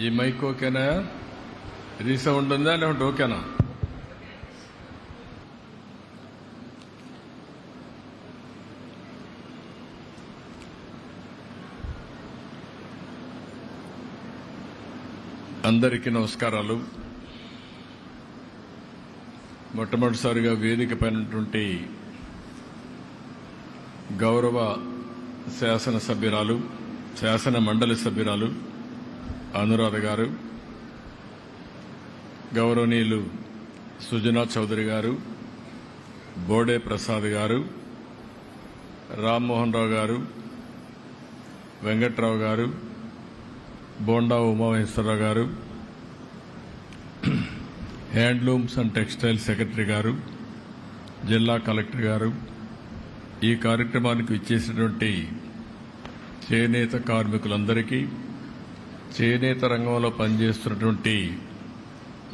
ఈ మైక్ ఓకేనా? రీసౌండ్ ఉందా లేకుంటే ఓకేనా? అందరికీ నమస్కారాలు. మొట్టమొదటిసారిగా వేదిక పైనటువంటి గౌరవ శాసనసభ్యురాలు, శాసన మండలి సభ్యురాలు అనురాధ గారు, గౌరవనీయులు సుజనా చౌదరి గారు, బోడే ప్రసాద్ గారు, రామ్మోహన్ రావు గారు, వెంకట్రావు గారు, బోండా ఉమామహేశ్వరరావు గారు, హ్యాండ్లూమ్స్ అండ్ టెక్స్టైల్ సెక్రటరీ గారు, జిల్లా కలెక్టర్ గారు, ఈ కార్యక్రమానికి ఇచ్చేసినటువంటి చేనేత కార్మికులందరికీ, చేనేత రంగంలో పనిచేస్తున్నటువంటి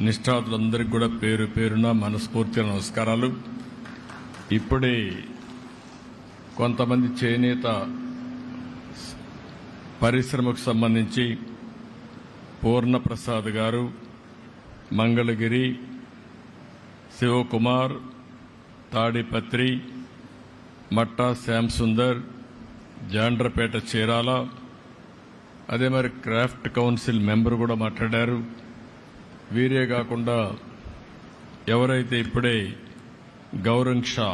నిష్ఠాతులందరికీ కూడా పేరు పేరున మనస్ఫూర్తిగా నమస్కారాలు. ఇప్పుడే కొంతమంది చేనేత పరిశ్రమకు సంబంధించి పూర్ణప్రసాద్ గారు, మంగళగిరి, శివకుమార్, తాడిపత్రి, మట్టా శ్యామ్ సుందర్, జాండ్రపేట చీరాల, అదే మరి క్రాఫ్ట్ కౌన్సిల్ మెంబర్ కూడా మాట్లాడారు. వీరే కాకుండా ఎవరైతే ఇప్పుడే గౌరంగ్ షా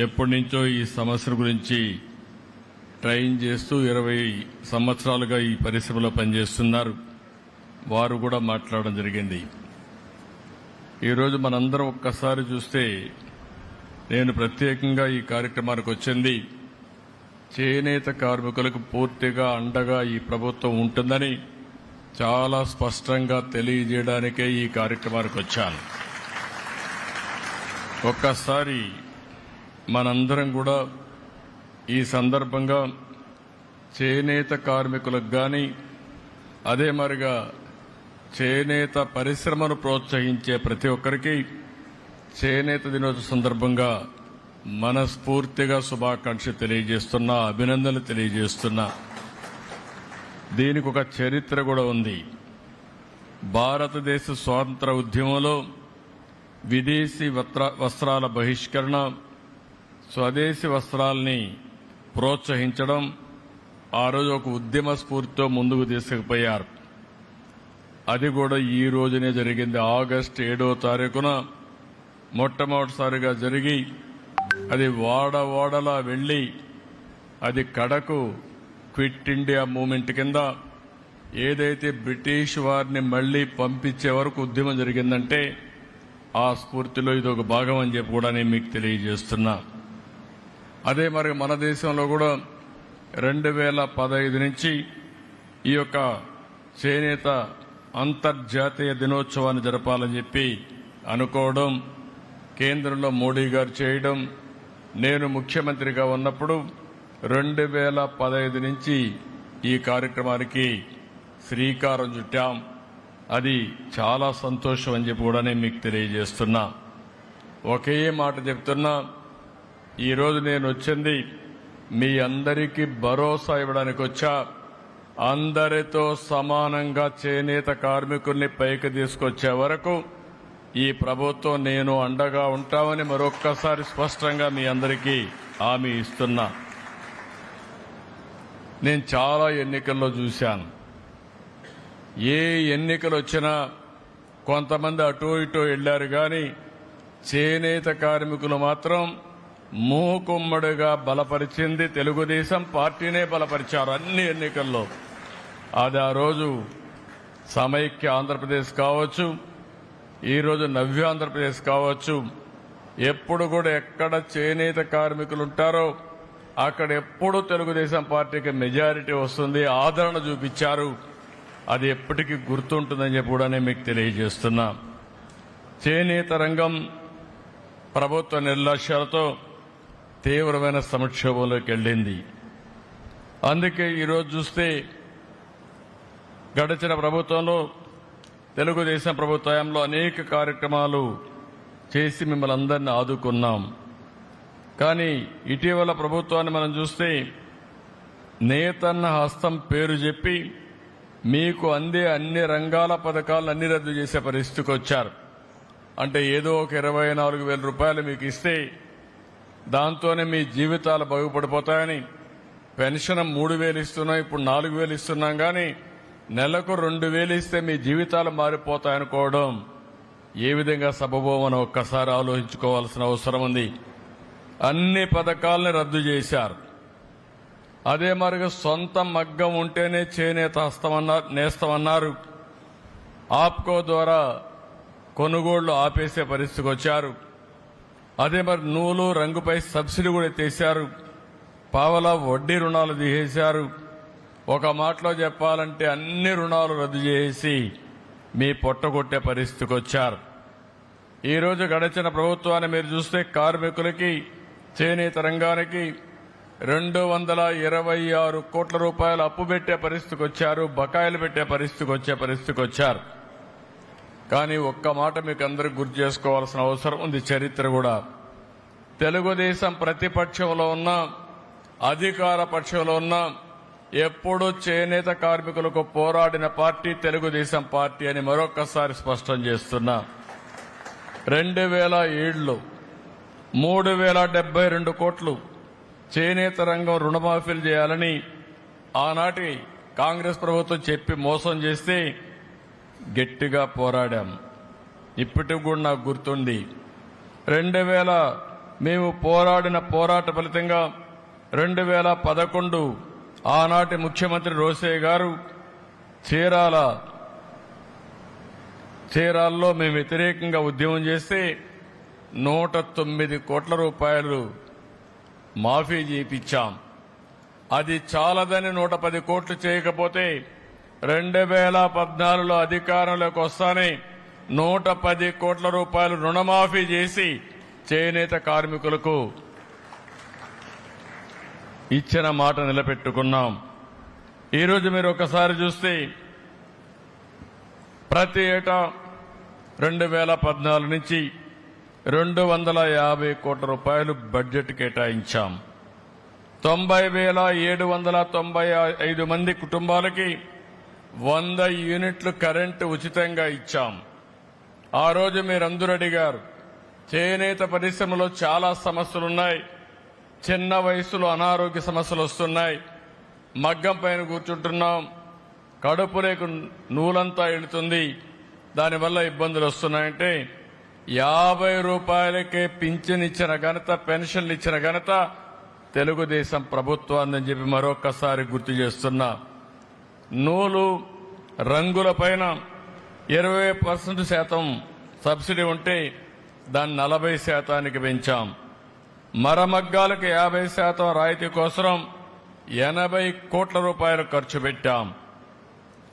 ఎప్పటి నుంచో ఈ సమస్య గురించి ట్రైన్ చేస్తూ 20 సంవత్సరాలుగా ఈ పరిశ్రమలో పనిచేస్తున్నారు, వారు కూడా మాట్లాడడం జరిగింది. ఈరోజు మనందరం ఒక్కసారి చూస్తే, నేను ప్రత్యేకంగా ఈ కార్యక్రమానికి వచ్చింది చేనేత కార్మికులకు పూర్తిగా అండగా ఈ ప్రభుత్వం ఉంటుందని చాలా స్పష్టంగా తెలియజేయడానికే ఈ కార్యక్రమానికి వచ్చాను. ఒక్కసారి మనందరం కూడా ఈ సందర్భంగా చేనేత కార్మికులకు కానీ, అదే మరిగా చేనేత పరిశ్రమను ప్రోత్సహించే ప్రతి ఒక్కరికి చేనేత దినోత్సవ సందర్భంగా మనస్ఫూర్తిగా శుభాకాంక్షలు తెలియజేస్తున్నా, అభినందనలు తెలియజేస్తున్నా. దీనికి ఒక చరిత్ర కూడా ఉంది. భారతదేశ స్వాతంత్ర ఉద్యమంలో విదేశీ వస్త్రాల బహిష్కరణ, స్వదేశీ వస్త్రాల్ని ప్రోత్సహించడం, ఆ రోజు ఒక ఉద్యమ స్ఫూర్తితో ముందుకు తీసుకుపోయారు. అది కూడా ఈ రోజునే జరిగింది. ఆగస్టు 7వ తారీఖున మొట్టమొదటిసారిగా జరిగి, అది వాడలా వెళ్లి, అది కడకు క్విట్ ఇండియా మూవ్మెంట్ కింద ఏదైతే బ్రిటిష్ వారిని మళ్లీ పంపించే వరకు ఉద్యమం జరిగిందంటే, ఆ స్ఫూర్తిలో ఇది ఒక భాగం అని చెప్పి కూడా నేను మీకు తెలియజేస్తున్నా. అదే మరి మన దేశంలో కూడా 2015 నుంచి ఈ యొక్క చేనేత అంతర్జాతీయ దినోత్సవాన్ని జరపాలని చెప్పి అనుకోవడం, కేంద్రంలో మోడీ గారు చేయడం, నేను ముఖ్యమంత్రిగా ఉన్నప్పుడు 2015 నుంచి ఈ కార్యక్రమానికి శ్రీకారం చుట్టాం. అది చాలా సంతోషం అని చెప్పి కూడా నేను మీకు తెలియజేస్తున్నా. ఒకే మాట చెప్తున్నా, ఈరోజు నేను వచ్చింది మీ అందరికీ భరోసా ఇవ్వడానికి వచ్చా. అందరితో సమానంగా చేనేత కార్మికుల్ని పైకి తీసుకొచ్చే వరకు ఈ ప్రభుత్వం నేను అండగా ఉంటామని మరొక్కసారి స్పష్టంగా మీ అందరికీ హామీ ఇస్తున్నా. నేను చాలా ఎన్నికల్లో చూశాను. ఏ ఎన్నికలు వచ్చినా కొంతమంది అటో ఇటో వెళ్లారు, కానీ చేనేత కార్మికులు మాత్రం మూకుమ్మడిగా బలపరిచింది తెలుగుదేశం పార్టీనే బలపరిచారు అన్ని ఎన్నికల్లో. అది ఆ రోజు సమైక్య ఆంధ్రప్రదేశ్ కావచ్చు, ఈరోజు నవ్యాంధ్రప్రదేశ్ కావచ్చు, ఎప్పుడు కూడా ఎక్కడ చేనేత కార్మికులు ఉంటారో అక్కడ ఎప్పుడు తెలుగుదేశం పార్టీకి మెజారిటీ వస్తుంది, ఆదరణ చూపించారు. అది ఎప్పటికీ గుర్తుంటుందని చెప్పి కూడా నేను మీకు తెలియజేస్తున్నా. చేనేత రంగం ప్రభుత్వ నిర్లక్ష్యాలతో తీవ్రమైన సంక్షోభంలోకి వెళ్ళింది. అందుకే ఈరోజు చూస్తే గడిచిన ప్రభుత్వంలో, తెలుగుదేశం ప్రభుత్వంలో అనేక కార్యక్రమాలు చేసి మిమ్మల్ని అందరినీ ఆదుకున్నాం. కానీ ఇటీవల ప్రభుత్వాన్ని మనం చూస్తే నేతన్న హస్తం పేరు చెప్పి మీకు అందే అన్ని రంగాల పథకాలను అన్ని రద్దు చేసే పరిస్థితికి వచ్చారు. అంటే ఏదో ఒక 24,000 రూపాయలు మీకు ఇస్తే దాంతోనే మీ జీవితాలు బాగుపడిపోతాయని పెన్షన్ 3,000 ఇస్తున్నాం, ఇప్పుడు 4,000 ఇస్తున్నాం, కానీ నెలకు 2,000 ఇస్తే మీ జీవితాలు మారిపోతాయనుకోవడం ఏ విధంగా సబబోమని ఒక్కసారి ఆలోచించుకోవాల్సిన అవసరం ఉంది. అన్ని పథకాలను రద్దు చేశారు. అదే మరిగా సొంత మగ్గం ఉంటేనే చేనేత నేస్తామన్నారు. ఆప్కో ద్వారా కొనుగోళ్లు ఆపేసే పరిస్థితికి వచ్చారు. అదే మరి నూలు రంగుపై సబ్సిడీ కూడా ఎత్తేశారు. పావలా వడ్డీ రుణాలు తీసేశారు. ఒక మాటలో చెప్పాలంటే అన్ని రుణాలు రద్దు చేసి మీ పొట్టగొట్టే పరిస్థితికి వచ్చారు. ఈరోజు గడిచిన ప్రభుత్వాన్ని మీరు చూస్తే కార్మికులకి, చేనేత రంగానికి 226 కోట్ల రూపాయలు అప్పు పెట్టే పరిస్థితికి వచ్చారు. బకాయిలు పెట్టే పరిస్థితికి వచ్చారు. కానీ ఒక్క మాట మీకు అందరికి గుర్తు చేసుకోవాల్సిన అవసరం ఉంది. చరిత్ర కూడా తెలుగుదేశం ప్రతిపక్షంలో ఉన్న, అధికార పక్షంలో ఉన్న ఎప్పుడూ చేనేత కార్మికులకు పోరాడిన పార్టీ తెలుగుదేశం పార్టీ అని మరొక్కసారి స్పష్టం చేస్తున్నా. 2007లో 3,072 కోట్లు చేనేత రంగం రుణమాఫీలు చేయాలని ఆనాటి కాంగ్రెస్ ప్రభుత్వం చెప్పి మోసం చేస్తే గట్టిగా పోరాడాం. ఇప్పటికి కూడా నాకు గుర్తుంది. 2000 మేము పోరాడిన పోరాట ఫలితంగా 2011 ఆనాటి ముఖ్యమంత్రి రోసయ్య గారు చీరాల్లో మేము వ్యతిరేకంగా ఉద్యమం చేస్తే 109 కోట్ల రూపాయలు మాఫీ చేయించాం. అది చాలదని 110 కోట్లు చేయకపోతే 2014లో అధికారంలోకి వస్తానే 110 కోట్ల రూపాయలు రుణమాఫీ చేసి చేనేత కార్మికులకు ఇచ్చిన మాట నిలబెట్టుకున్నాం. ఈరోజు మీరు ఒకసారి చూస్తే ప్రతి ఏటా 2014 నుంచి 250 కోట్ల రూపాయలు బడ్జెట్ కేటాయించాం. 90,795 మంది కుటుంబాలకి 100 యూనిట్లు కరెంటు ఉచితంగా ఇచ్చాం. ఆ రోజు మీరందరూ అడిగారు, చేనేత పరిశ్రమలో చాలా సమస్యలున్నాయి, చిన్న వయసులో అనారోగ్య సమస్యలు వస్తున్నాయి, మగ్గం పైన కూర్చుంటున్నాం, కడుపులోకి నూలంతా వెళుతుంది, దానివల్ల ఇబ్బందులు వస్తున్నాయంటే 50 రూపాయలకే పింఛన్ ఇచ్చిన ఘనత, పెన్షన్లు ఇచ్చిన ఘనత తెలుగుదేశం ప్రభుత్వాన్ని చెప్పి మరొకసారి గుర్తు చేస్తున్నా. నూలు రంగులపైన 20% సబ్సిడీ ఉంటే దాన్ని 40% పెంచాం. మరమగ్గాలకు 50% రాయితీ కోసం 80 కోట్ల రూపాయలు ఖర్చు పెట్టాం.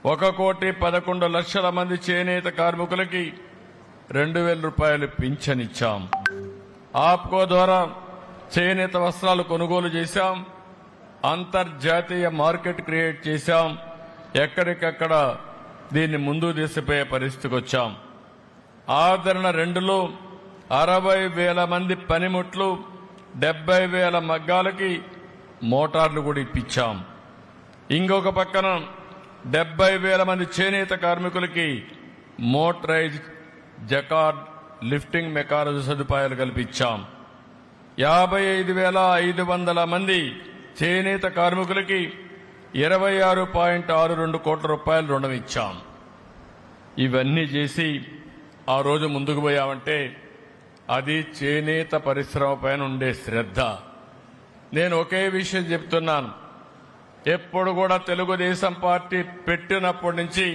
1,11,00,000 మంది చేనేత కార్మికులకి 2,000 రూపాయలు పింఛనిచ్చాం. ఆప్కో ద్వారా చేనేత వస్త్రాలు కొనుగోలు చేశాం. అంతర్జాతీయ మార్కెట్ క్రియేట్ చేశాం. ఎక్కడికక్కడ దీన్ని ముందుకు తీసుకుపోయే పరిస్థితికి వచ్చాం. ఆదరణ 2లో 60,000 మంది పనిముట్లు, 70,000 మగ్గాలకి మోటార్లు కూడా ఇప్పించాం. ఇంకొక పక్కన 70,000 మంది చేనేత కార్మికులకి మోటరైజ్ జకార్డ్ లిఫ్టింగ్ మెకానిజం సదుపాయాలు కల్పించాం. 55,500 మంది చేనేత కార్మికులకి 26.62 కోట్ల రూపాయలు రుణం ఇచ్చాం. ఇవన్నీ చేసి ఆ రోజు ముందుకు పోయామంటే అది చేనేత పరిశ్రమ పైన ఉండే శ్రద్ధ. నేను ఒకే విషయం చెప్తున్నాను, ఎప్పుడు కూడా తెలుగుదేశం పార్టీ పెట్టినప్పటి నుంచి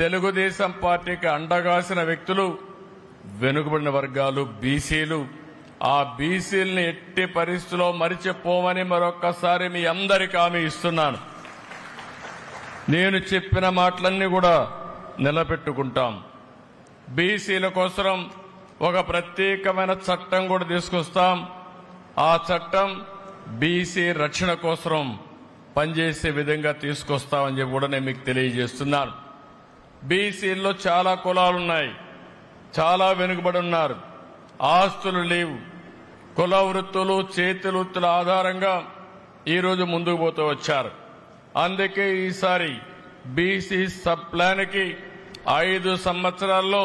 తెలుగుదేశం పార్టీకి అండగాసిన వ్యక్తులు వెనుకబడిన వర్గాలు, బీసీలు. ఆ బీసీలని ఎట్టి పరిస్థితుల్లో మరిచిపోమని మరొక్కసారి మీ అందరికీ హామీ ఇస్తున్నాను. నేను చెప్పిన మాటలన్నీ కూడా నిలబెట్టుకుంటాం. బీసీల కోసం ఒక ప్రత్యేకమైన చట్టం కూడా తీసుకొస్తాం. ఆ చట్టం బీసీ రక్షణ కోసం పనిచేసే విధంగా తీసుకొస్తామని చెప్పి కూడా నేను మీకు తెలియజేస్తున్నాను. బీసీల్లో చాలా కులాలున్నాయి, చాలా వెనుకబడి ఉన్నారు, ఆస్తులు లేవు, కుల వృత్తులు, చేతి వృత్తుల ఆధారంగా ఈరోజు ముందుకు పోతూ వచ్చారు. అందుకే ఈసారి బీసీ సబ్ ప్లాన్ కి 5 సంవత్సరాల్లో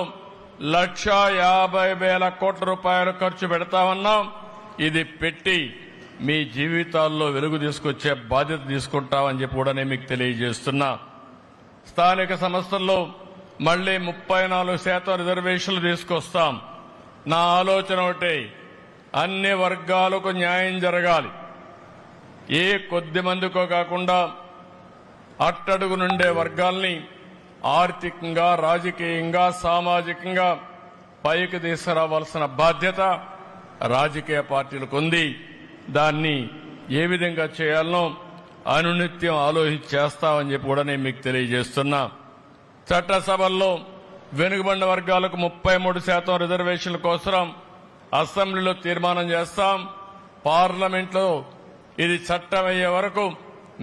1,50,000 కోట్ల రూపాయలు ఖర్చు పెడతామన్నాం. ఇది పెట్టి మీ జీవితాల్లో వెలుగు తీసుకొచ్చే బాధ్యత తీసుకుంటామని చెప్పి కూడా నేను మీకు తెలియజేస్తున్నా. స్థానిక సంస్థల్లో మళ్లీ 34% రిజర్వేషన్లు తీసుకొస్తాం. నా ఆలోచన ఒకటే, అన్ని వర్గాలకు న్యాయం జరగాలి. ఏ కొద్ది మందికో కాకుండా అట్టడుగు నుండే వర్గాల్ని ఆర్థికంగా, రాజకీయంగా, సామాజికంగా పైకి తీసుకురావాల్సిన బాధ్యత రాజకీయ పార్టీలకు ఉంది. దాన్ని ఏ విధంగా చేయాలనో అనునిత్యం ఆలోచించి చేస్తామని చెప్పి కూడా నేను మీకు తెలియజేస్తున్నా. చట్టసభల్లో వెనుకబడిన వర్గాలకు 33% రిజర్వేషన్ల కోసం అసెంబ్లీలో తీర్మానం చేస్తాం. పార్లమెంట్లో ఇది చట్టం అయ్యే వరకు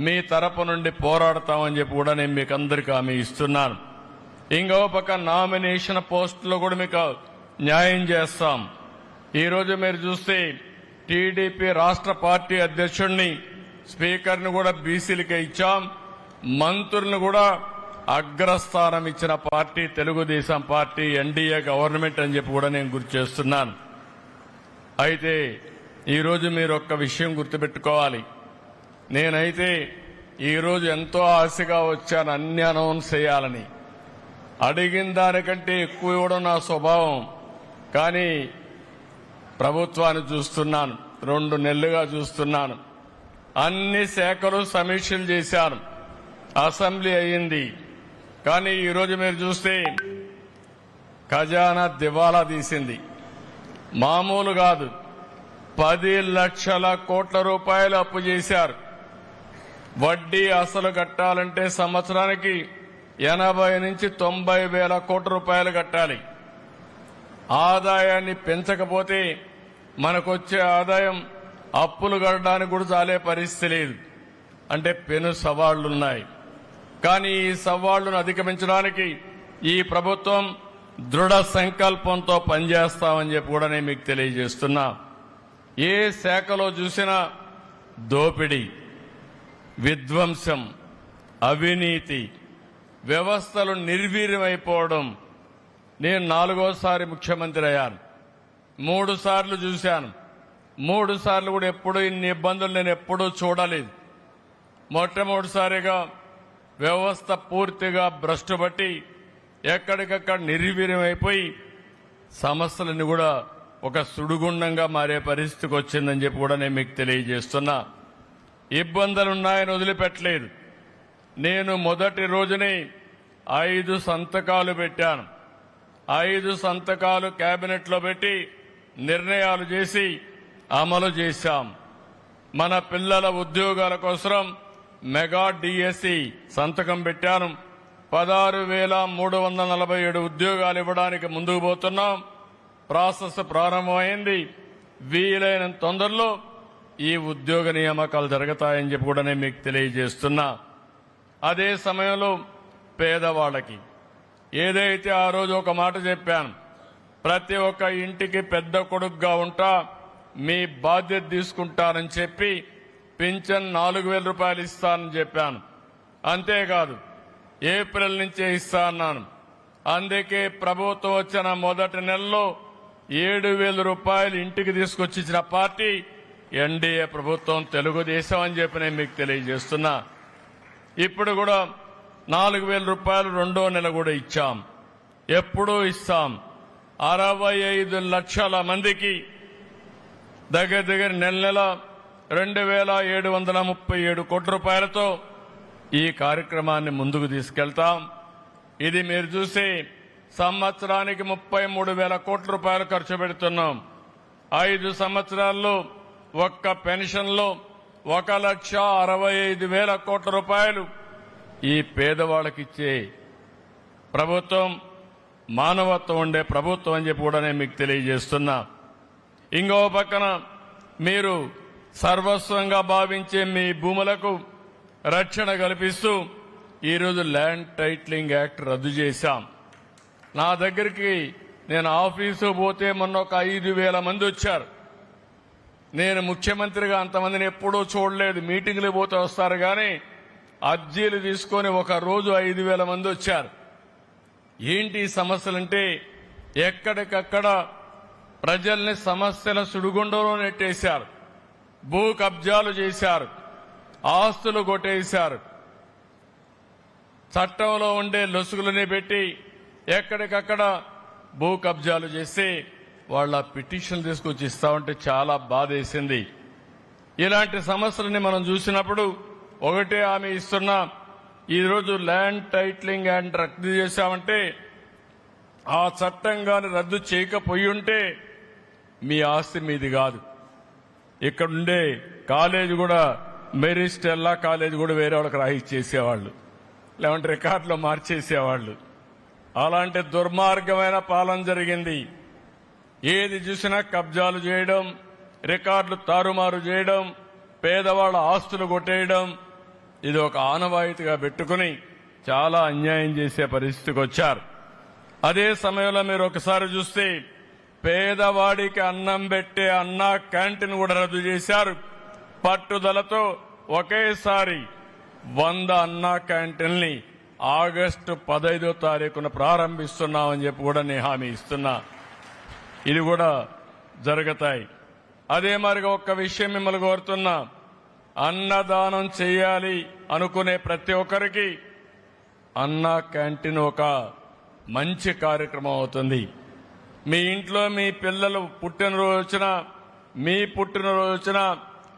మీ తరపు నుండి పోరాడతామని చెప్పి కూడా నేను మీకు అందరికీ హామీ ఇస్తున్నాను. ఇంకో పక్క నామినేషన్ పోస్టులో కూడా మీకు న్యాయం చేస్తాం. ఈరోజు మీరు చూస్తే టీడీపీ రాష్ట్ర పార్టీ అధ్యక్షుడిని, స్పీకర్ని కూడా బీసీలకే ఇచ్చాం. మంత్రులను కూడా అగ్రస్థానం ఇచ్చిన party Telugu Desam party, NDA government అని చెప్పి కూడా నేను గుర్తు చేస్తున్నాను. అయితే ఈరోజు మీరు ఒక్క విషయం గుర్తుపెట్టుకోవాలి. నేనైతే ఈరోజు ఎంతో ఆశగా వచ్చాను అన్ని అనౌన్స్ చేయాలని. అడిగిన దానికంటే ఎక్కువ ఇవ్వడం నా స్వభావం. కానీ ప్రభుత్వాన్ని చూస్తున్నాను, 2 నెలలుగా చూస్తున్నాను. అన్ని శాఖలు సమీక్షలు చేశాను, అసెంబ్లీ అయ్యింది. కానీ ఈరోజు మీరు చూస్తే ఖజానా దివాలా తీసింది. మామూలు కాదు, 10 లక్షల కోట్ల రూపాయలు అప్పు చేశారు. వడ్డీ అసలు కట్టాలంటే సంవత్సరానికి 80 నుంచి 90 వేల కోట్ల రూపాయలు కట్టాలి. ఆదాయాన్ని పెంచకపోతే మనకొచ్చే ఆదాయం అప్పులు కట్టడానికి కూడా చాలే పరిస్థితి లేదు. అంటే పెను సవాళ్లున్నాయి. కానీ ఈ సవాళ్లను అధిగమించడానికి ఈ ప్రభుత్వం దృఢ సంకల్పంతో పనిచేస్తామని చెప్పి కూడా నేను మీకు తెలియజేస్తున్నా. ఏ శాఖలో చూసినా దోపిడీ, విధ్వంసం, అవినీతి, వ్యవస్థలు నిర్వీర్యమైపోవడం. నేను 4వసారి ముఖ్యమంత్రి అయ్యాను. 3 సార్లు చూశాను. 3 సార్లు కూడా ఎప్పుడూ ఇన్ని ఇబ్బందులు నేను ఎప్పుడూ చూడలేదు. మొట్టమొదటిసారిగా వ్యవస్థ పూర్తిగా భ్రష్టుపట్టి ఎక్కడికక్కడ నిర్వీర్యమైపోయి సమస్యలన్నీ కూడా ఒక సుడిగుండంగా మారే పరిస్థితికి వచ్చిందని చెప్పి కూడా నేను మీకు తెలియజేస్తున్నా. ఇబ్బందులున్నాయని వదిలిపెట్టలేదు. నేను మొదటి రోజునే 5 సంతకాలు పెట్టాను. 5 సంతకాలు కేబినెట్లో పెట్టి నిర్ణయాలు చేసి అమలు చేశాం. మన పిల్లల ఉద్యోగాల కోసం మెగా డిఎస్సి సంతకం పెట్టాను. 16,347 ఉద్యోగాలు ఇవ్వడానికి ముందుకు పోతున్నాం. ప్రాసెస్ ప్రారంభమైంది. వీలైనంత తొందరలో ఈ ఉద్యోగ నియామకాలు జరుగుతాయని చెప్పి కూడా నేను మీకు తెలియజేస్తున్నా. అదే సమయంలో పేదవాళ్ళకి ఏదైతే ఆ రోజు ఒక మాట చెప్పాను, ప్రతి ఒక్క ఇంటికి పెద్ద కొడుకుగా ఉంటా, మీ బాధ్యత తీసుకుంటానని చెప్పి పింఛన్ 4,000 రూపాయలు ఇస్తానని చెప్పాను. అంతేకాదు ఏప్రిల్ నుంచే ఇస్తా అన్నాను. అందుకే ప్రభుత్వం వచ్చిన మొదటి నెలలో 7,000 రూపాయలు ఇంటికి తీసుకొచ్చి ఇచ్చిన పార్టీ ఎన్డీఏ ప్రభుత్వం, తెలుగుదేశం అని చెప్పి నేను మీకు తెలియజేస్తున్నా. ఇప్పుడు కూడా 4,000 రూపాయలు 2వ నెల కూడా ఇచ్చాం. ఎప్పుడూ ఇస్తాం. 65 లక్షల మందికి దగ్గర నెల నెల 2,737 కోట్ల రూపాయలతో ఈ కార్యక్రమాన్ని ముందుకు తీసుకెళ్తాం. ఇది మీరు చూసి సంవత్సరానికి 33,000 కోట్ల రూపాయలు ఖర్చు పెడుతున్నాం. 5 సంవత్సరాల్లో ఒక్క పెన్షన్లో 1,65,000 కోట్ల రూపాయలు ఈ పేదవాళ్ళకిచ్చే ప్రభుత్వం, మానవత్వం ఉండే ప్రభుత్వం అని చెప్పి కూడా నేను మీకు తెలియజేస్తున్నా. ఇంకో పక్కన మీరు సర్వస్వంగా భావించే మీ భూములకు రక్షణ కల్పిస్తూ ఈరోజు ల్యాండ్ టైటిలింగ్ యాక్ట్ రద్దు చేశాం. నా దగ్గరికి నేను ఆఫీసు పోతే మొన్న ఒక 5,000 మంది వచ్చారు. నేను ముఖ్యమంత్రిగా అంతమందిని ఎప్పుడూ చూడలేదు. మీటింగ్లు పోతే వస్తారు కానీ అర్జీలు తీసుకొని ఒక రోజు 5,000 మంది వచ్చారు. ఏంటి ఈ సమస్యలంటే ఎక్కడికక్కడ ప్రజల్ని సమస్యల సుడిగుండంలో నెట్టేశారు. భూ కబ్జాలు చేశారు, ఆస్తులు కొట్టేశారు, చట్టంలో ఉండే లొసుగులని పెట్టి ఎక్కడికక్కడ భూ కబ్జాలు చేసి వాళ్ళ పిటిషన్ తీసుకొచ్చి ఇస్తామంటే చాలా బాధేసింది. ఇలాంటి సమస్యలని మనం చూసినప్పుడు ఒకటే హామీ ఇస్తున్నాం. ఈరోజు ల్యాండ్ టైటిలింగ్ యాక్ట్ రద్దు చేశామంటే ఆ చట్టం గాని రద్దు చేయకపోయి ఉంటే మీ ఆస్తి మీది కాదు. ఇక్కడుండే కాలేజీ కూడా మేరీ స్టెల్లా కాలేజీ కూడా వేరే వాళ్ళకి రాయిచ్చేసేవాళ్ళు, లేదంటే రికార్డులో మార్చేసేవాళ్ళు. అలాంటి దుర్మార్గమైన పాలన జరిగింది. ఏది చూసినా కబ్జాలు చేయడం, రికార్డులు తారుమారు చేయడం, పేదవాళ్ల ఆస్తులు కొట్టేయడం, ఇది ఒక ఆనవాయితీగా పెట్టుకుని చాలా అన్యాయం చేసే పరిస్థితికి వచ్చారు. అదే సమయంలో మీరు ఒకసారి చూస్తే పేదవాడికి అన్నం పెట్టే అన్నా క్యాంటీన్ కూడా రద్దు చేశారు. పట్టుదలతో ఒకేసారి 100 అన్నా క్యాంటీన్ని ఆగస్టు 15వ తారీఖున ప్రారంభిస్తున్నామని చెప్పి కూడా నేను హామీ ఇస్తున్నా. ఇది కూడా జరుగుతాయి. అదే మరిగా ఒక్క విషయం మిమ్మల్ని కోరుతున్నా, అన్నదానం చేయాలి అనుకునే ప్రతి ఒక్కరికి అన్నా క్యాంటీన్ ఒక మంచి కార్యక్రమం అవుతుంది. మీ ఇంట్లో మీ పిల్లలు పుట్టినరోజు వచ్చినా, మీ పుట్టినరోజు వచ్చినా,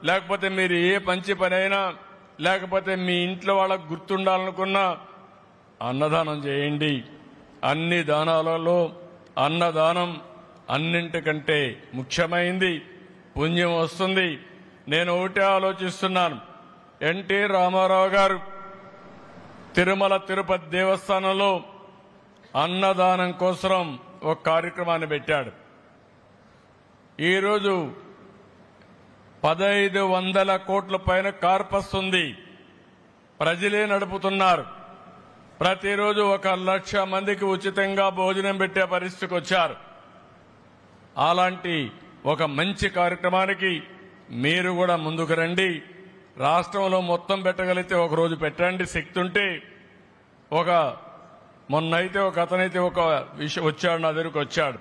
లేకపోతే మీరు ఏ మంచి పని అయినా, లేకపోతే మీ ఇంట్లో వాళ్ళకు గుర్తుండాలనుకున్నా అన్నదానం చేయండి. అన్ని దానాలలో అన్నదానం అన్నింటికంటే ముఖ్యమైంది, పుణ్యం వస్తుంది. నేను ఒకటే ఆలోచిస్తున్నాను, ఎన్టీ రామారావు గారు తిరుమల తిరుపతి దేవస్థానంలో అన్నదానం కోసం ఒక కార్యక్రమాన్ని పెట్టాడు. ఈరోజు 1,500 కోట్ల పైన కార్పస్ ఉంది, ప్రజలే నడుపుతున్నారు. ప్రతిరోజు 1,00,000 మందికి ఉచితంగా భోజనం పెట్టే పరిస్థితికి వచ్చారు. అలాంటి ఒక మంచి కార్యక్రమానికి మీరు కూడా ముందుకు రండి. రాష్ట్రంలో మొత్తం పెట్టగలిగితే ఒక రోజు పెట్టండి, శక్తి ఉంటే. మొన్నైతే ఒక అతనైతే ఒక విషయం వచ్చాడు, నా దగ్గరకు వచ్చాడు.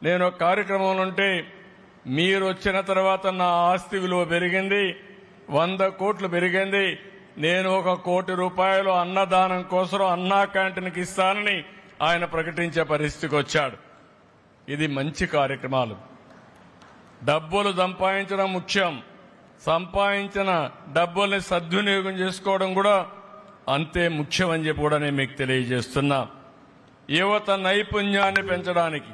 నేను ఒక కార్యక్రమంలో ఉంటే మీరు వచ్చిన తర్వాత నా ఆస్తి విలువ పెరిగింది, 100 కోట్లు పెరిగింది, నేను 1 కోటి రూపాయలు అన్నదానం కోసం అన్నా క్యాంటీన్కి ఇస్తానని ఆయన ప్రకటించే పరిస్థితికి వచ్చాడు. ఇది మంచి కార్యక్రమాలు. డబ్బులు సంపాదించడం ముఖ్యం, సంపాదించిన డబ్బుల్ని సద్వినియోగం చేసుకోవడం కూడా అంతే ముఖ్యమని చెప్పి కూడా నేను మీకు తెలియజేస్తున్నా. యువత నైపుణ్యాన్ని పెంచడానికి,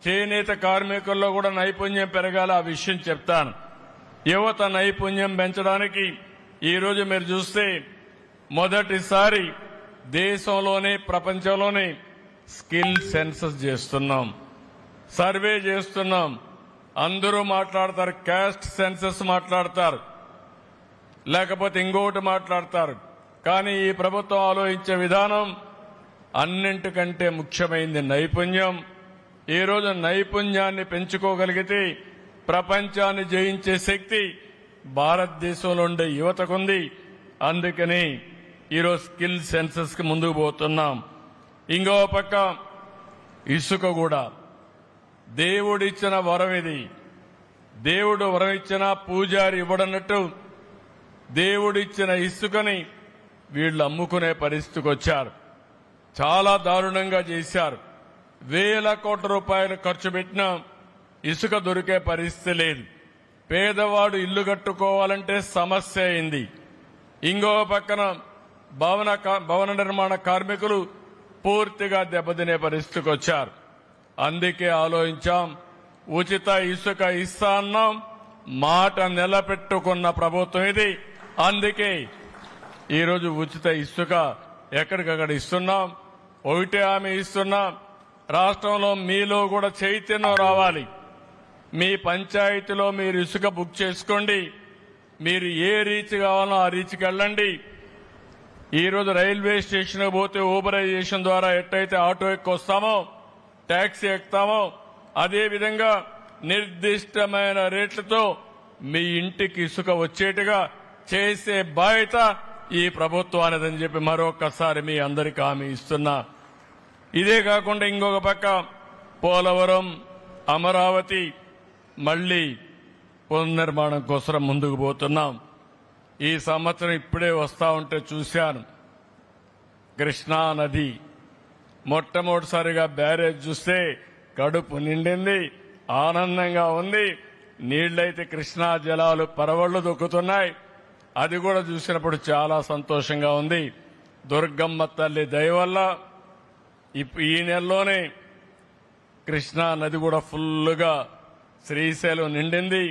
చేనేత కార్మికుల్లో కూడా నైపుణ్యం పెరగాలి, ఆ విషయం చెప్తాను. యువత నైపుణ్యం పెంచడానికి ఈరోజు మీరు చూస్తే మొదటిసారి దేశంలోనే ప్రపంచంలోనే స్కిల్ సెన్సస్ చేస్తున్నాం, సర్వే చేస్తున్నాం. అందరూ మాట్లాడతారు, క్యాస్ట్ సెన్సస్ మాట్లాడతారు, లేకపోతే ఇంకొకటి మాట్లాడతారు. కానీ ఈ ప్రభుత్వం ఆలోచించే విధానం అన్నింటికంటే ముఖ్యమైనది నైపుణ్యం. ఈరోజు నైపుణ్యాన్ని పెంచుకోగలిగితే ప్రపంచాన్ని జయించే శక్తి భారతదేశంలో ఉండే యువతకుంది. అందుకని ఈరోజు స్కిల్ సెన్సస్ కి ముందుకు పోతున్నాం. ఇంకో పక్క ఇసుక కూడా దేవుడిచ్చిన వరం. ఇది దేవుడు వరం ఇచ్చిన పూజారి ఇవ్వడన్నట్టు దేవుడిచ్చిన ఇసుకని వీళ్ళు అమ్ముకునే పరిస్థితికి వచ్చారు. చాలా దారుణంగా చేశారు. 1,000 కోట్ల రూపాయలు ఖర్చు పెట్టినా ఇసుక దొరికే పరిస్థితి లేదు. పేదవాడు ఇల్లు కట్టుకోవాలంటే సమస్య అయింది. ఇంకో పక్కన భవన నిర్మాణ కార్మికులు పూర్తిగా దెబ్బతినే పరిస్థితికి వచ్చారు. అందుకే ఆలోచించాం, ఉచిత ఇసుక ఇస్తా అన్నాం, మాట నిలబెట్టుకున్న ప్రభుత్వం ఇది. అందుకే ఈరోజు ఉచిత ఇసుక ఎక్కడికక్కడ ఇస్తున్నాం. ఒకటే హామీ ఇస్తున్నాం, రాష్ట్రంలో మీలో కూడా చైతన్యం రావాలి. మీ పంచాయతీలో మీరు ఇసుక బుక్ చేసుకోండి. మీరు ఏ రీచ్ కావాలో ఆ రీచ్కి వెళ్ళండి. ఈరోజు రైల్వే స్టేషన్ పోతే ఊబరైజేషన్ ద్వారా ఎట్టయితే ఆటో ఎక్కొస్తామో, ట్యాక్సీ ఎక్కుతామో, అదేవిధంగా నిర్దిష్టమైన రేట్లతో మీ ఇంటికి ఇసుక వచ్చేట్టుగా చేసే బాధ్యత ఈ ప్రభుత్వానిదని చెప్పి మరొకసారి మీ అందరికీ హామీ ఇస్తున్నా. ఇదే కాకుండా ఇంకొక పక్క పోలవరం, అమరావతి మళ్లీ పునర్నిర్మాణం కోసం ముందుకు పోతున్నాం. ఈ సంవత్సరం ఇప్పుడే వస్తా ఉంటే చూశాను. కృష్ణా నది మొట్టమొదటిసారిగా బ్యారేజ్ చూస్తే కడుపు నిండింది, ఆనందంగా ఉంది. నీళ్లైతే కృష్ణా జలాలు పరవళ్లు దొక్కుతున్నాయి. అది కూడా చూసినప్పుడు చాలా సంతోషంగా ఉంది. దుర్గమ్మ తల్లి దయ వల్ల ఈ నెలలోనే కృష్ణా నది కూడా ఫుల్లుగా శ్రీశైలం నిండింది,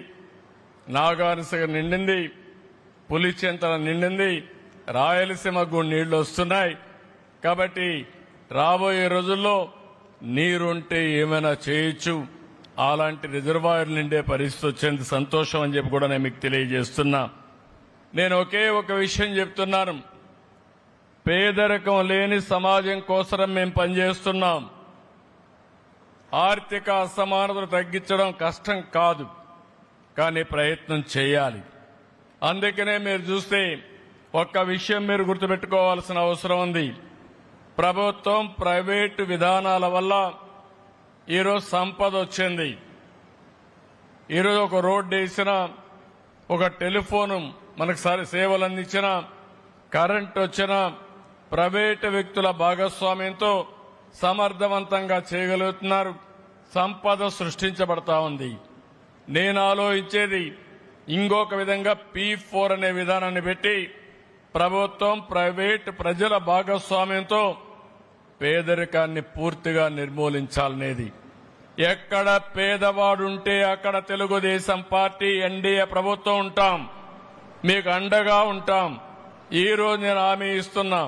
నాగార్జున నిండింది, పులిచెంతల నిండింది, రాయలసీమకు నీళ్లు వస్తున్నాయి. కాబట్టి రాబోయే రోజుల్లో నీరుంటే ఏమైనా చేయొచ్చు. అలాంటి రిజర్వాయర్లు నిండే పరిస్థితి వచ్చేందుకు సంతోషం అని చెప్పి కూడా నేను మీకు తెలియజేస్తున్నా. నేను ఒకే ఒక విషయం చెప్తున్నాను. పేదరికం లేని సమాజం కోసం మేము పనిచేస్తున్నాం. ఆర్థిక అసమానతలు తగ్గించడం కష్టం కాదు, కానీ ప్రయత్నం చేయాలి. అందుకనే మీరు చూస్తే ఒక్క విషయం మీరు గుర్తుపెట్టుకోవాల్సిన అవసరం ఉంది. ప్రభుత్వం ప్రైవేటు విధానాల వల్ల ఈరోజు సంపద వచ్చింది. ఈరోజు ఒక రోడ్డు వేసినా, ఒక టెలిఫోను మనకు సేవలు అందించిన, కరెంట్ వచ్చిన ప్రైవేటు వ్యక్తుల భాగస్వామ్యంతో సమర్థవంతంగా చేయగలుగుతున్నారు. సంపద సృష్టించబడతా ఉంది. నేను ఆలోచించేది ఇంకొక విధంగా P4 అనే విధానాన్ని పెట్టి ప్రభుత్వం, ప్రైవేట్, ప్రజల భాగస్వామ్యంతో పేదరికాన్ని పూర్తిగా నిర్మూలించాలనేది. ఎక్కడ పేదవాడుంటే అక్కడ తెలుగుదేశం పార్టీ, ఎన్డీఏ ప్రభుత్వం ఉంటాం, మీకు అండగా ఉంటాం. ఈ రోజు నేను హామీ ఇస్తున్నా.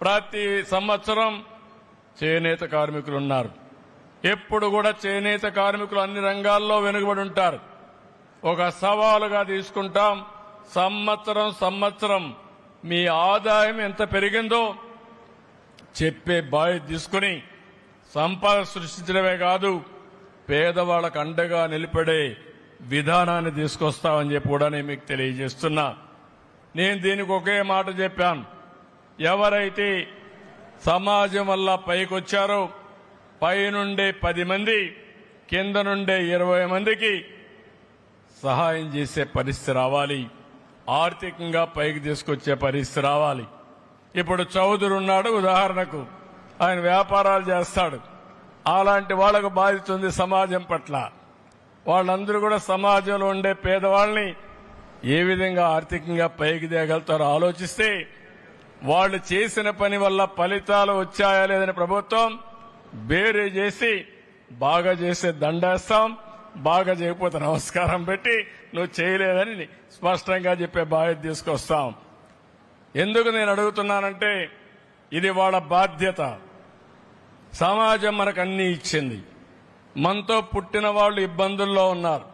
ప్రతి సంవత్సరం చేనేత కార్మికులు ఉన్నారు. ఎప్పుడు కూడా చేనేత కార్మికులు అన్ని రంగాల్లో వెనుకబడి ఉంటారు. ఒక సవాలుగా తీసుకుంటాం. సంవత్సరం మీ ఆదాయం ఎంత పెరిగిందో చెప్పే బాధ్యత తీసుకుని సంపద సృష్టించడమే కాదు, పేదవాళ్లకు అండగా నిలబడే విధానాన్ని తీసుకొస్తామని చెప్పి కూడా నేను మీకు తెలియజేస్తున్నా. నేను దీనికి ఒకే మాట చెప్పాను. ఎవరైతే సమాజం వల్ల పైకొచ్చారో, పైనుండే 10 మంది, కింద నుండే 20 మందికి సహాయం చేసే పరిస్థితి రావాలి. ఆర్థికంగా పైకి తీసుకొచ్చే పరిస్థితి రావాలి. ఇప్పుడు చౌదరి ఉన్నాడు, ఉదాహరణకు ఆయన వ్యాపారాలు చేస్తాడు. అలాంటి వాళ్లకు బాధ్యత ఉంది సమాజం పట్ల. వాళ్ళందరూ కూడా సమాజంలో ఉండే పేదవాళ్ళని ఏ విధంగా ఆర్థికంగా పైకి తేగలుగుతారో ఆలోచిస్తే, వాళ్ళు చేసిన పని వల్ల ఫలితాలు వచ్చాయా లేదని ప్రభుత్వం బేరే చేసి బాగా చేసే దండేస్తాం, బాగా చేయకపోతే నమస్కారం పెట్టి నువ్వు చేయలేదని స్పష్టంగా చెప్పే బాధ్యత తీసుకొస్తాం. ఎందుకు నేను అడుగుతున్నానంటే, ఇది వాళ్ళ బాధ్యత. సమాజం మనకు అన్ని ఇచ్చింది. మనతో పుట్టిన వాళ్ళు ఇబ్బందుల్లో ఉన్నారు,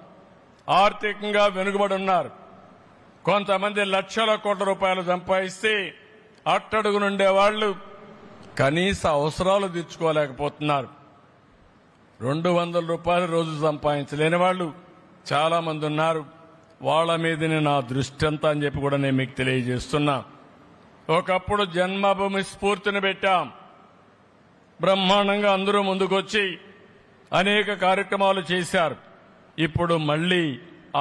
ఆర్థికంగా వెనుకబడి ఉన్నారు. కొంతమంది లక్షల కోట్ల రూపాయలు సంపాదిస్తే అట్టడుగు నుండే వాళ్ళు కనీస అవసరాలు తీర్చుకోలేకపోతున్నారు. 200 రూపాయలు రోజు సంపాదించలేని వాళ్ళు చాలా మంది ఉన్నారు. వాళ్ళ మీదనే నా దృష్టి అంతా అని చెప్పి కూడా నేను మీకు తెలియజేస్తున్నా. ఒకప్పుడు జన్మభూమి స్ఫూర్తిని పెట్టాం. బ్రహ్మాండంగా అందరూ ముందుకొచ్చి అనేక కార్యక్రమాలు చేశారు. ఇప్పుడు మళ్లీ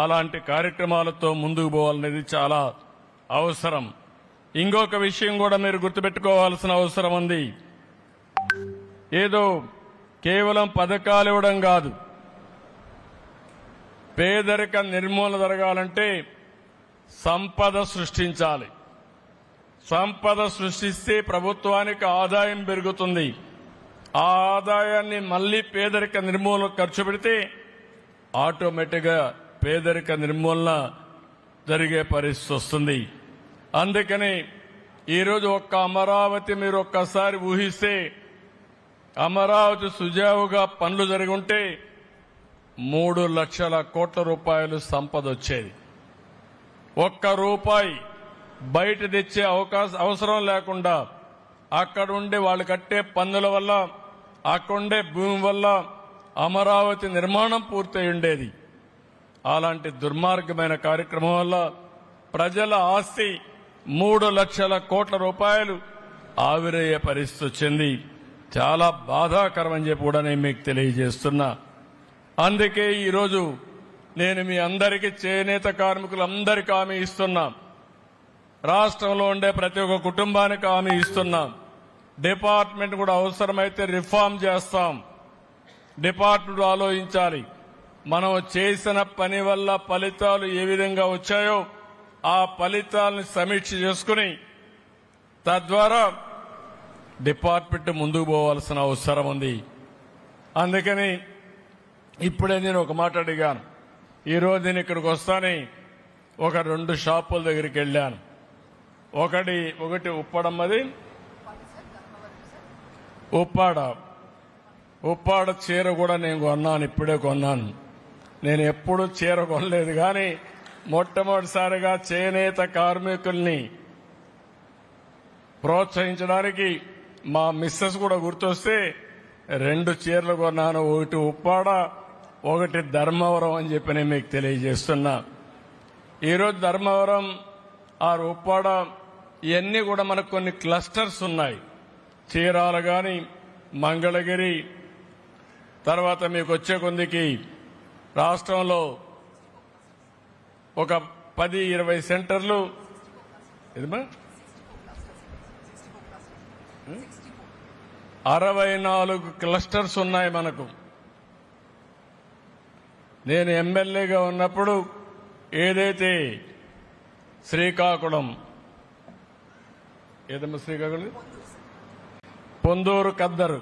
అలాంటి కార్యక్రమాలతో ముందుకు పోవాలనేది చాలా అవసరం. ఇంకొక విషయం కూడా మీరు గుర్తుపెట్టుకోవాల్సిన అవసరం ఉంది. ఏదో కేవలం పథకాలు ఇవ్వడం కాదు. పేదరిక నిర్మూలన జరగాలంటే సంపద సృష్టించాలి. సంపద సృష్టిస్తే ప్రభుత్వానికి ఆదాయం పెరుగుతుంది. ఆ ఆదాయాన్ని మళ్లీ పేదరిక నిర్మూలన ఖర్చు పెడితే ఆటోమేటిక్గా పేదరిక నిర్మూలన జరిగే పరిస్థితి వస్తుంది. అందుకని ఈరోజు ఒక్క అమరావతి మీరు ఒక్కసారి ఊహిస్తే, అమరావతి సుజావుగా పనులు జరిగి ఉంటే 3 లక్షల కోట్ల రూపాయలు సంపద వచ్చేది. ఒక్క రూపాయి బయట తెచ్చే అవసరం లేకుండా అక్కడుండే వాళ్ళు కట్టే పన్నుల వల్ల, అక్కడుండే భూమి వల్ల అమరావతి నిర్మాణం పూర్తయి ఉండేది. అలాంటి దుర్మార్గమైన కార్యక్రమం వల్ల ప్రజల ఆస్తి 3 లక్షల కోట్ల రూపాయలు ఆవిరయ్యే పరిస్థితి వచ్చింది. చాలా బాధాకరం అని చెప్పి కూడా నేను మీకు తెలియజేస్తున్నా. అందుకే ఈరోజు నేను మీ అందరికీ చేనేత కార్మికులందరికీ హామీ ఇస్తున్నా. రాష్ట్రంలో ఉండే ప్రతి ఒక్క కుటుంబానికి హామీ ఇస్తున్నాం. డిపార్ట్మెంట్ కూడా అవసరమైతే రిఫార్మ్ చేస్తాం. డిపార్ట్మెంట్ ఆలోచించాలి. మనం చేసిన పని వల్ల ఫలితాలు ఏ విధంగా వచ్చాయో ఆ ఫలితాలను సమీక్ష చేసుకుని తద్వారా డిపార్ట్మెంట్ ముందుకు పోవాల్సిన అవసరం ఉంది. అందుకని ఇప్పుడే నేను ఒక మాట అడిగాను. ఈరోజు నేను ఇక్కడికి వస్తానే ఒక 2 షాపుల దగ్గరికి వెళ్ళాను. ఒకటి ఉప్పడమ్మది, ఉప్పాడ చీర కూడా నేను కొన్నాను. ఇప్పుడే కొన్నాను. నేను ఎప్పుడు చీర కొనలేదు, కానీ మొట్టమొదటిసారిగా చేనేత కార్మికుల్ని ప్రోత్సహించడానికి మా మిస్సెస్ కూడా గుర్తొస్తే 2 చీరలు కొన్నాను. ఒకటి ఉప్పాడ, ఒకటి ధర్మవరం అని చెప్పి నేను మీకు తెలియజేస్తున్నా. ఈరోజు ధర్మవరం ఉప్పాడ ఇవన్నీ కూడా మనకు కొన్ని క్లస్టర్స్ ఉన్నాయి. చీరాల కానీ, మంగళగిరి, తర్వాత మీకు వచ్చే కొందికి రాష్ట్రంలో ఒక 10-20 సెంటర్లు 64 క్లస్టర్స్ ఉన్నాయి మనకు. నేను ఎమ్మెల్యేగా ఉన్నప్పుడు ఏదైతే శ్రీకాకుళం పొందూరు కద్దరు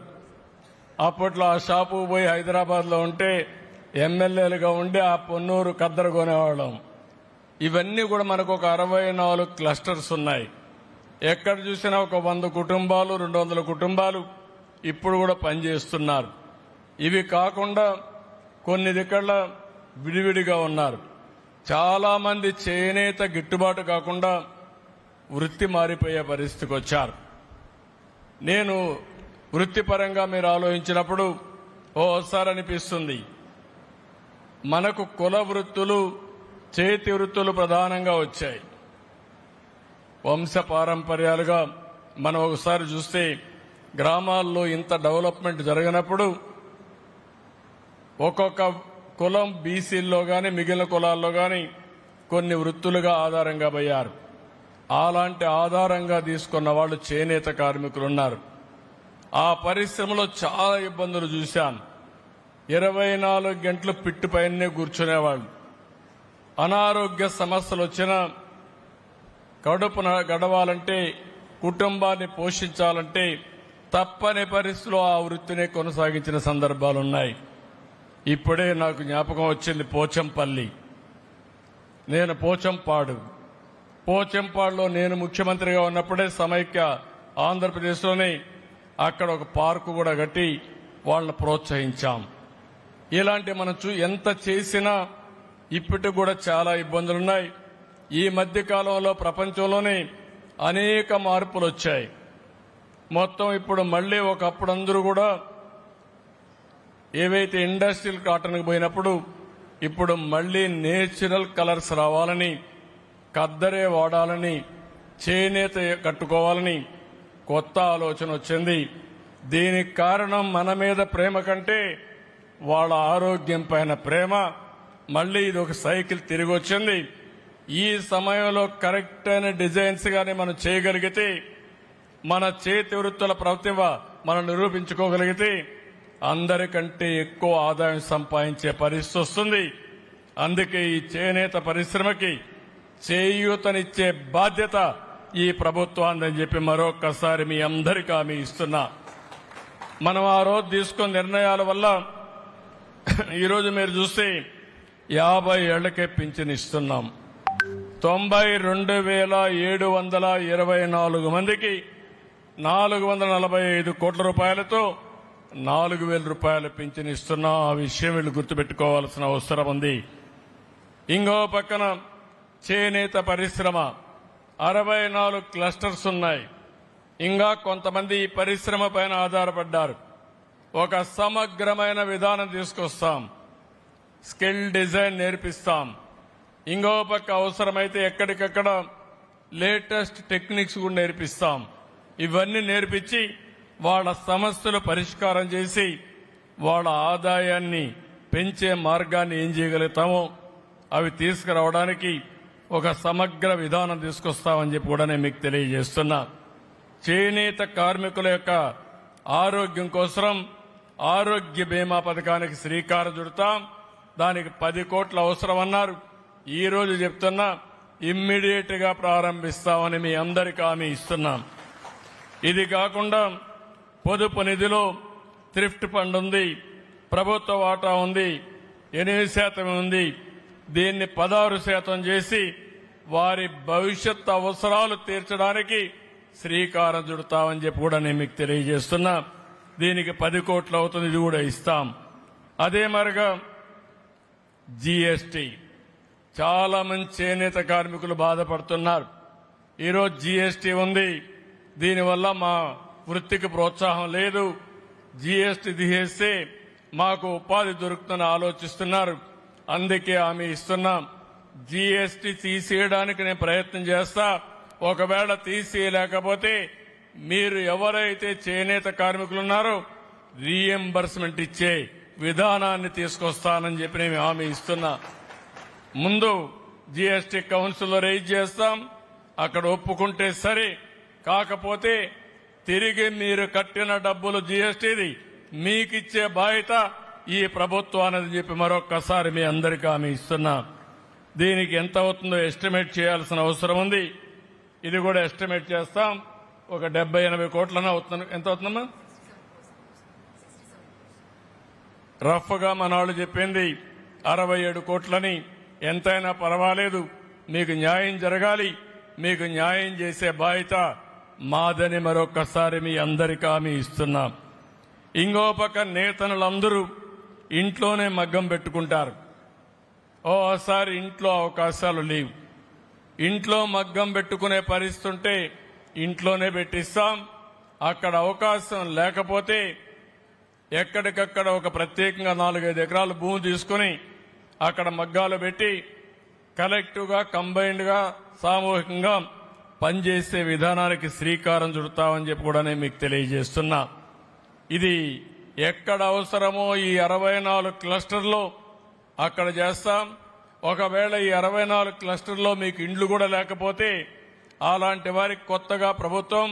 అప్పట్లో ఆ షాపు పోయి హైదరాబాద్లో ఉంటే ఎమ్మెల్యేలుగా ఉండి ఆ పొన్నూరు కద్దరు కొనేవాళ్ళం. ఇవన్నీ కూడా మనకు ఒక 64 క్లస్టర్స్ ఉన్నాయి. ఎక్కడ చూసినా ఒక 100 కుటుంబాలు 200 కుటుంబాలు ఇప్పుడు కూడా పనిచేస్తున్నారు. ఇవి కాకుండా కొన్ని దిక్కల విడివిడిగా ఉన్నారు. చాలా మంది చేనేత గిట్టుబాటు కాకుండా వృత్తి మారిపోయే పరిస్థితికి వచ్చారు. నేను వృత్తిపరంగా మీరు ఆలోచించినప్పుడు ఓసారి అనిపిస్తుంది, మనకు కుల వృత్తులు, చేతి వృత్తులు ప్రధానంగా వచ్చాయి. వంశ పారంపర్యాలుగా మనం ఒకసారి చూస్తే గ్రామాల్లో ఇంత డెవలప్మెంట్ జరిగినప్పుడు ఒక్కొక్క కులం బీసీల్లో కానీ మిగిలిన కులాల్లో కానీ కొన్ని వృత్తులుగా ఆధారంగా పోయారు. అలాంటి ఆధారంగా తీసుకున్న వాళ్ళు చేనేత కార్మికులు ఉన్నారు. ఆ పరిశ్రమలో చాలా ఇబ్బందులు చూశాను. 24 గంటలు పిట్టు పైనే కూర్చునేవాళ్ళు. అనారోగ్య సమస్యలు వచ్చినా కడుపున గడవాలంటే, కుటుంబాన్ని పోషించాలంటే తప్పని పరిస్థితిలో ఆ వృత్తిని కొనసాగించిన సందర్భాలున్నాయి. ఇప్పుడే నాకు జ్ఞాపకం వచ్చింది పోచంపల్లి. నేను పోచంపాడులో నేను ముఖ్యమంత్రిగా ఉన్నప్పుడే సమైక్య ఆంధ్రప్రదేశ్లోనే అక్కడ ఒక పార్కు కూడా కట్టి వాళ్ళని ప్రోత్సహించాం. ఇలాంటి మనం ఎంత చేసినా ఇప్పటికి కూడా చాలా ఇబ్బందులున్నాయి. ఈ మధ్య కాలంలో ప్రపంచంలోనే అనేక మార్పులు వచ్చాయి. మొత్తం ఇప్పుడు మళ్లీ ఒకప్పుడు అందరూ కూడా ఏవైతే ఇండస్ట్రియల్ కాటన్కి పోయినప్పుడు ఇప్పుడు మళ్లీ నేచురల్ కలర్స్ రావాలని, కద్దరే వాడాలని, చేనేత కట్టుకోవాలని కొత్త ఆలోచన వచ్చింది. దీనికి కారణం మన మీద ప్రేమ కంటే వాళ్ళ ఆరోగ్యం పైన ప్రేమ. మళ్లీ ఇది ఒక సైకిల్ తిరిగి వచ్చింది. ఈ సమయంలో కరెక్ట్ అయిన డిజైన్స్ గాని మనం చేయగలిగితే, మన చేతి వృత్తుల ప్రతిభ మనం నిరూపించుకోగలిగితే అందరికంటే ఎక్కువ ఆదాయం సంపాదించే పరిస్థితి వస్తుంది. అందుకే ఈ చేనేత పరిశ్రమకి చేయూతనిచ్చే బాధ్యత ఈ ప్రభుత్వాన్ని చెప్పి మరొక్కసారి మీ అందరికీ హామీ ఇస్తున్నా. మనం ఆ రోజు తీసుకున్న నిర్ణయాల వల్ల ఈరోజు మీరు చూస్తే 50 ఏళ్లకే పింఛన్ ఇస్తున్నాం. 92,724 మందికి 445 కోట్ల రూపాయలతో 4,000 రూపాయల పింఛన్ ఇస్తున్నాం. ఆ విషయం వీళ్ళు గుర్తుపెట్టుకోవాల్సిన అవసరం ఉంది. ఇంకో పక్కన చేనేత పరిశ్రమ 64 క్లస్టర్స్ ఉన్నాయి. ఇంకా కొంతమంది ఈ పరిశ్రమ పైన ఆధారపడ్డారు. ఒక సమగ్రమైన విధానం తీసుకొస్తాం. స్కిల్ డిజైన్ నేర్పిస్తాం. ఇంకో పక్క అవసరమైతే ఎక్కడికక్కడ లేటెస్ట్ టెక్నిక్స్ కూడా నేర్పిస్తాం. ఇవన్నీ నేర్పించి వాళ్ళ సమస్యలు పరిష్కారం చేసి వాళ్ళ ఆదాయాన్ని పెంచే మార్గాన్ని ఏం చేయగలుగుతామో అవి తీసుకురావడానికి ఒక సమగ్ర విధానం తీసుకొస్తామని చెప్పి కూడా నేను మీకు తెలియజేస్తున్నా. చేనేత కార్మికుల యొక్క ఆరోగ్యం కోసం ఆరోగ్య బీమా పథకానికి శ్రీకారం చుడతాం. దానికి 10 కోట్ల అవసరం అన్నారు. ఈ రోజు చెప్తున్నా ఇమ్మీడియట్ గా ప్రారంభిస్తామని మీ అందరికీ హామీ ఇస్తున్నాం. ఇది కాకుండా పొదుపు నిధిలో థ్రిఫ్ట్ ఫండ్ ఉంది, ప్రభుత్వ వాటా ఉంది, 8% ఉంది. దీన్ని 16% చేసి వారి భవిష్యత్ అవసరాలు తీర్చడానికి శ్రీకారం చుడతామని చెప్పి కూడా నేను మీకు తెలియజేస్తున్నా. దీనికి 10 కోట్లు అవుతుంది, ఇది కూడా ఇస్తాం. అదే మరిగా జీఎస్టీ, చాలా మంది చేనేత కార్మికులు బాధపడుతున్నారు. ఈరోజు జీఎస్టీ ఉంది, దీనివల్ల మా వృత్తికి ప్రోత్సాహం లేదు. జీఎస్టీ తీసేస్తే మాకు ఉపాధి దొరుకుతుందని ఆలోచిస్తున్నారు. అందుకే హామీ ఇస్తున్నాం, జీఎస్టీ తీసేయడానికి నేను ప్రయత్నం చేస్తా. ఒకవేళ తీసేయలేకపోతే మీరు ఎవరైతే చేనేత కార్మికులు ఉన్నారో రీఎంబర్స్మెంట్ ఇచ్చే విధానాన్ని తీసుకొస్తానని చెప్పి నేను హామీ ఇస్తున్నా. ముందు జీఎస్టీ కౌన్సిల్లో రైజ్ చేస్తాం, అక్కడ ఒప్పుకుంటే సరే, కాకపోతే తిరిగి మీరు కట్టిన డబ్బులు జీఎస్టీది మీకిచ్చే బాధ్యత ఈ ప్రభుత్వానికి చెప్పి మరొక్కసారి మీ అందరికీ హామీ ఇస్తున్నా. దీనికి ఎంత అవుతుందో ఎస్టిమేట్ చేయాల్సిన అవసరం ఉంది. ఇది కూడా ఎస్టిమేట్ చేస్తాం. ఒక 70-80 కోట్లన్నా అవుతుంది. ఎంత అవుతుందమ్మా? రఫ్ గా మన వాళ్ళు చెప్పింది 67 కోట్లని. ఎంతైనా పర్వాలేదు, మీకు న్యాయం జరగాలి. మీకు న్యాయం చేసే బాధ్యత మాదని మరొక్కసారి మీ అందరికీ హామీ ఇస్తున్నాం. ఇంకో పక్క నేతనులందరూ ఇంట్లోనే మగ్గం పెట్టుకుంటారు. ఓసారి ఇంట్లో అవకాశాలు లేవు. ఇంట్లో మగ్గం పెట్టుకునే పరిస్థితి ఉంటే ఇంట్లోనే పెట్టిస్తాం. అక్కడ అవకాశం లేకపోతే ఎక్కడికక్కడ ఒక ప్రత్యేకంగా 4-5 ఎకరాలు భూమి తీసుకుని అక్కడ మగ్గాలు పెట్టి కలెక్టివ్ గా, కంబైన్డ్ గా, సామూహికంగా పనిచేసే విధానానికి శ్రీకారం చుడతామని చెప్పి కూడా నేను మీకు తెలియజేస్తున్నా. ఇది ఎక్కడ అవసరమో ఈ 64 క్లస్టర్లో అక్కడ చేస్తాం. ఒకవేళ ఈ 64 క్లస్టర్లో మీకు ఇండ్లు కూడా లేకపోతే అలాంటి వారికి కొత్తగా ప్రభుత్వం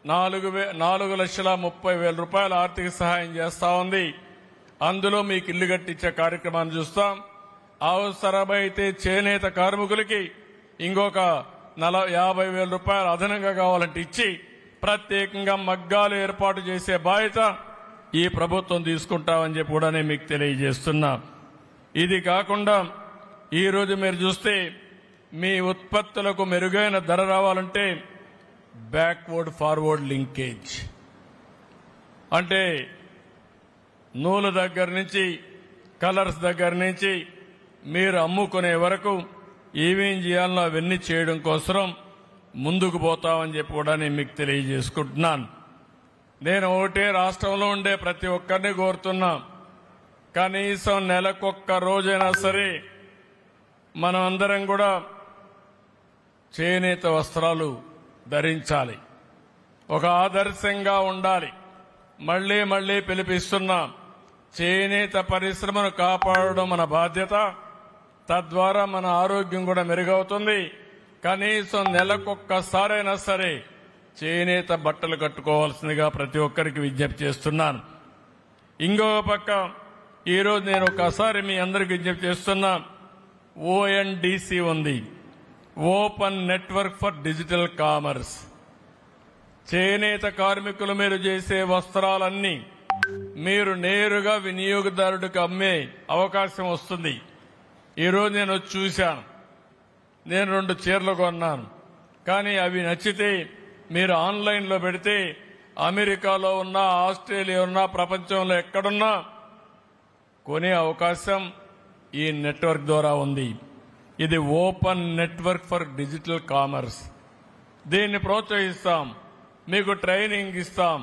4,30,000 రూపాయల ఆర్థిక సహాయం చేస్తా ఉంది. అందులో మీకు ఇల్లు కట్టించే కార్యక్రమాన్ని చూస్తాం. అవసరమైతే చేనేత కార్మికులకి ఇంకొక 50,000 రూపాయలు అదనంగా కావాలంటే ఇచ్చి ప్రత్యేకంగా మగ్గాలు ఏర్పాటు చేసే బాధ్యత ఈ ప్రభుత్వం తీసుకుంటామని చెప్పి కూడా నేను మీకు తెలియజేస్తున్నా. ఇది కాకుండా ఈరోజు మీరు చూస్తే మీ ఉత్పత్తులకు మెరుగైన ధర రావాలంటే బ్యాక్వర్డ్ ఫార్వర్డ్ లింకేజ్, అంటే నూలు దగ్గర నుంచి, కలర్స్ దగ్గర నుంచి మీరు అమ్ముకునే వరకు ఏమేం చేయాలనో అవన్నీ చేయడం కోసం ముందుకు పోతామని చెప్పి కూడా నేను మీకు తెలియజేసుకుంటున్నాను. నేను ఒకటే రాష్ట్రంలో ఉండే ప్రతి ఒక్కరిని కోరుతున్నా, కనీసం నెలకొక్క రోజైనా సరే మనం అందరం కూడా చేనేత వస్త్రాలు ధరించాలి, ఒక ఆదర్శంగా ఉండాలి. మళ్లీ మళ్లీ పిలిపిస్తున్నాం, చేనేత పరిశ్రమను కాపాడడం మన బాధ్యత. తద్వారా మన ఆరోగ్యం కూడా మెరుగవుతుంది. కనీసం నెలకొక్కసారైనా సరే చేనేత బట్టలు కట్టుకోవాల్సిందిగా ప్రతి ఒక్కరికి విజ్ఞప్తి చేస్తున్నాను. ఇంకో పక్క ఈరోజు నేను ఒకసారి మీ అందరికి విజ్ఞప్తి చేస్తున్నా, ONDC ఉంది, open network for digital commerce. చేనేత కార్మికులు మీరు చేసే వస్త్రాలన్నీ మీరు నేరుగా వినియోగదారుడికి అమ్మే అవకాశం వస్తుంది. ఈరోజు నేను వచ్చి చూశాను, నేను 2 చీరలు కొన్నాను. కానీ అవి నచ్చితే మీరు ఆన్లైన్లో పెడితే అమెరికాలో ఉన్నా, ఆస్ట్రేలియా ఉన్నా, ప్రపంచంలో ఎక్కడున్నా కొనే అవకాశం ఈ నెట్వర్క్ ద్వారా ఉంది. ఇది open network for digital commerce. దీన్ని ప్రోత్సహిస్తాం, మీకు ట్రైనింగ్ ఇస్తాం,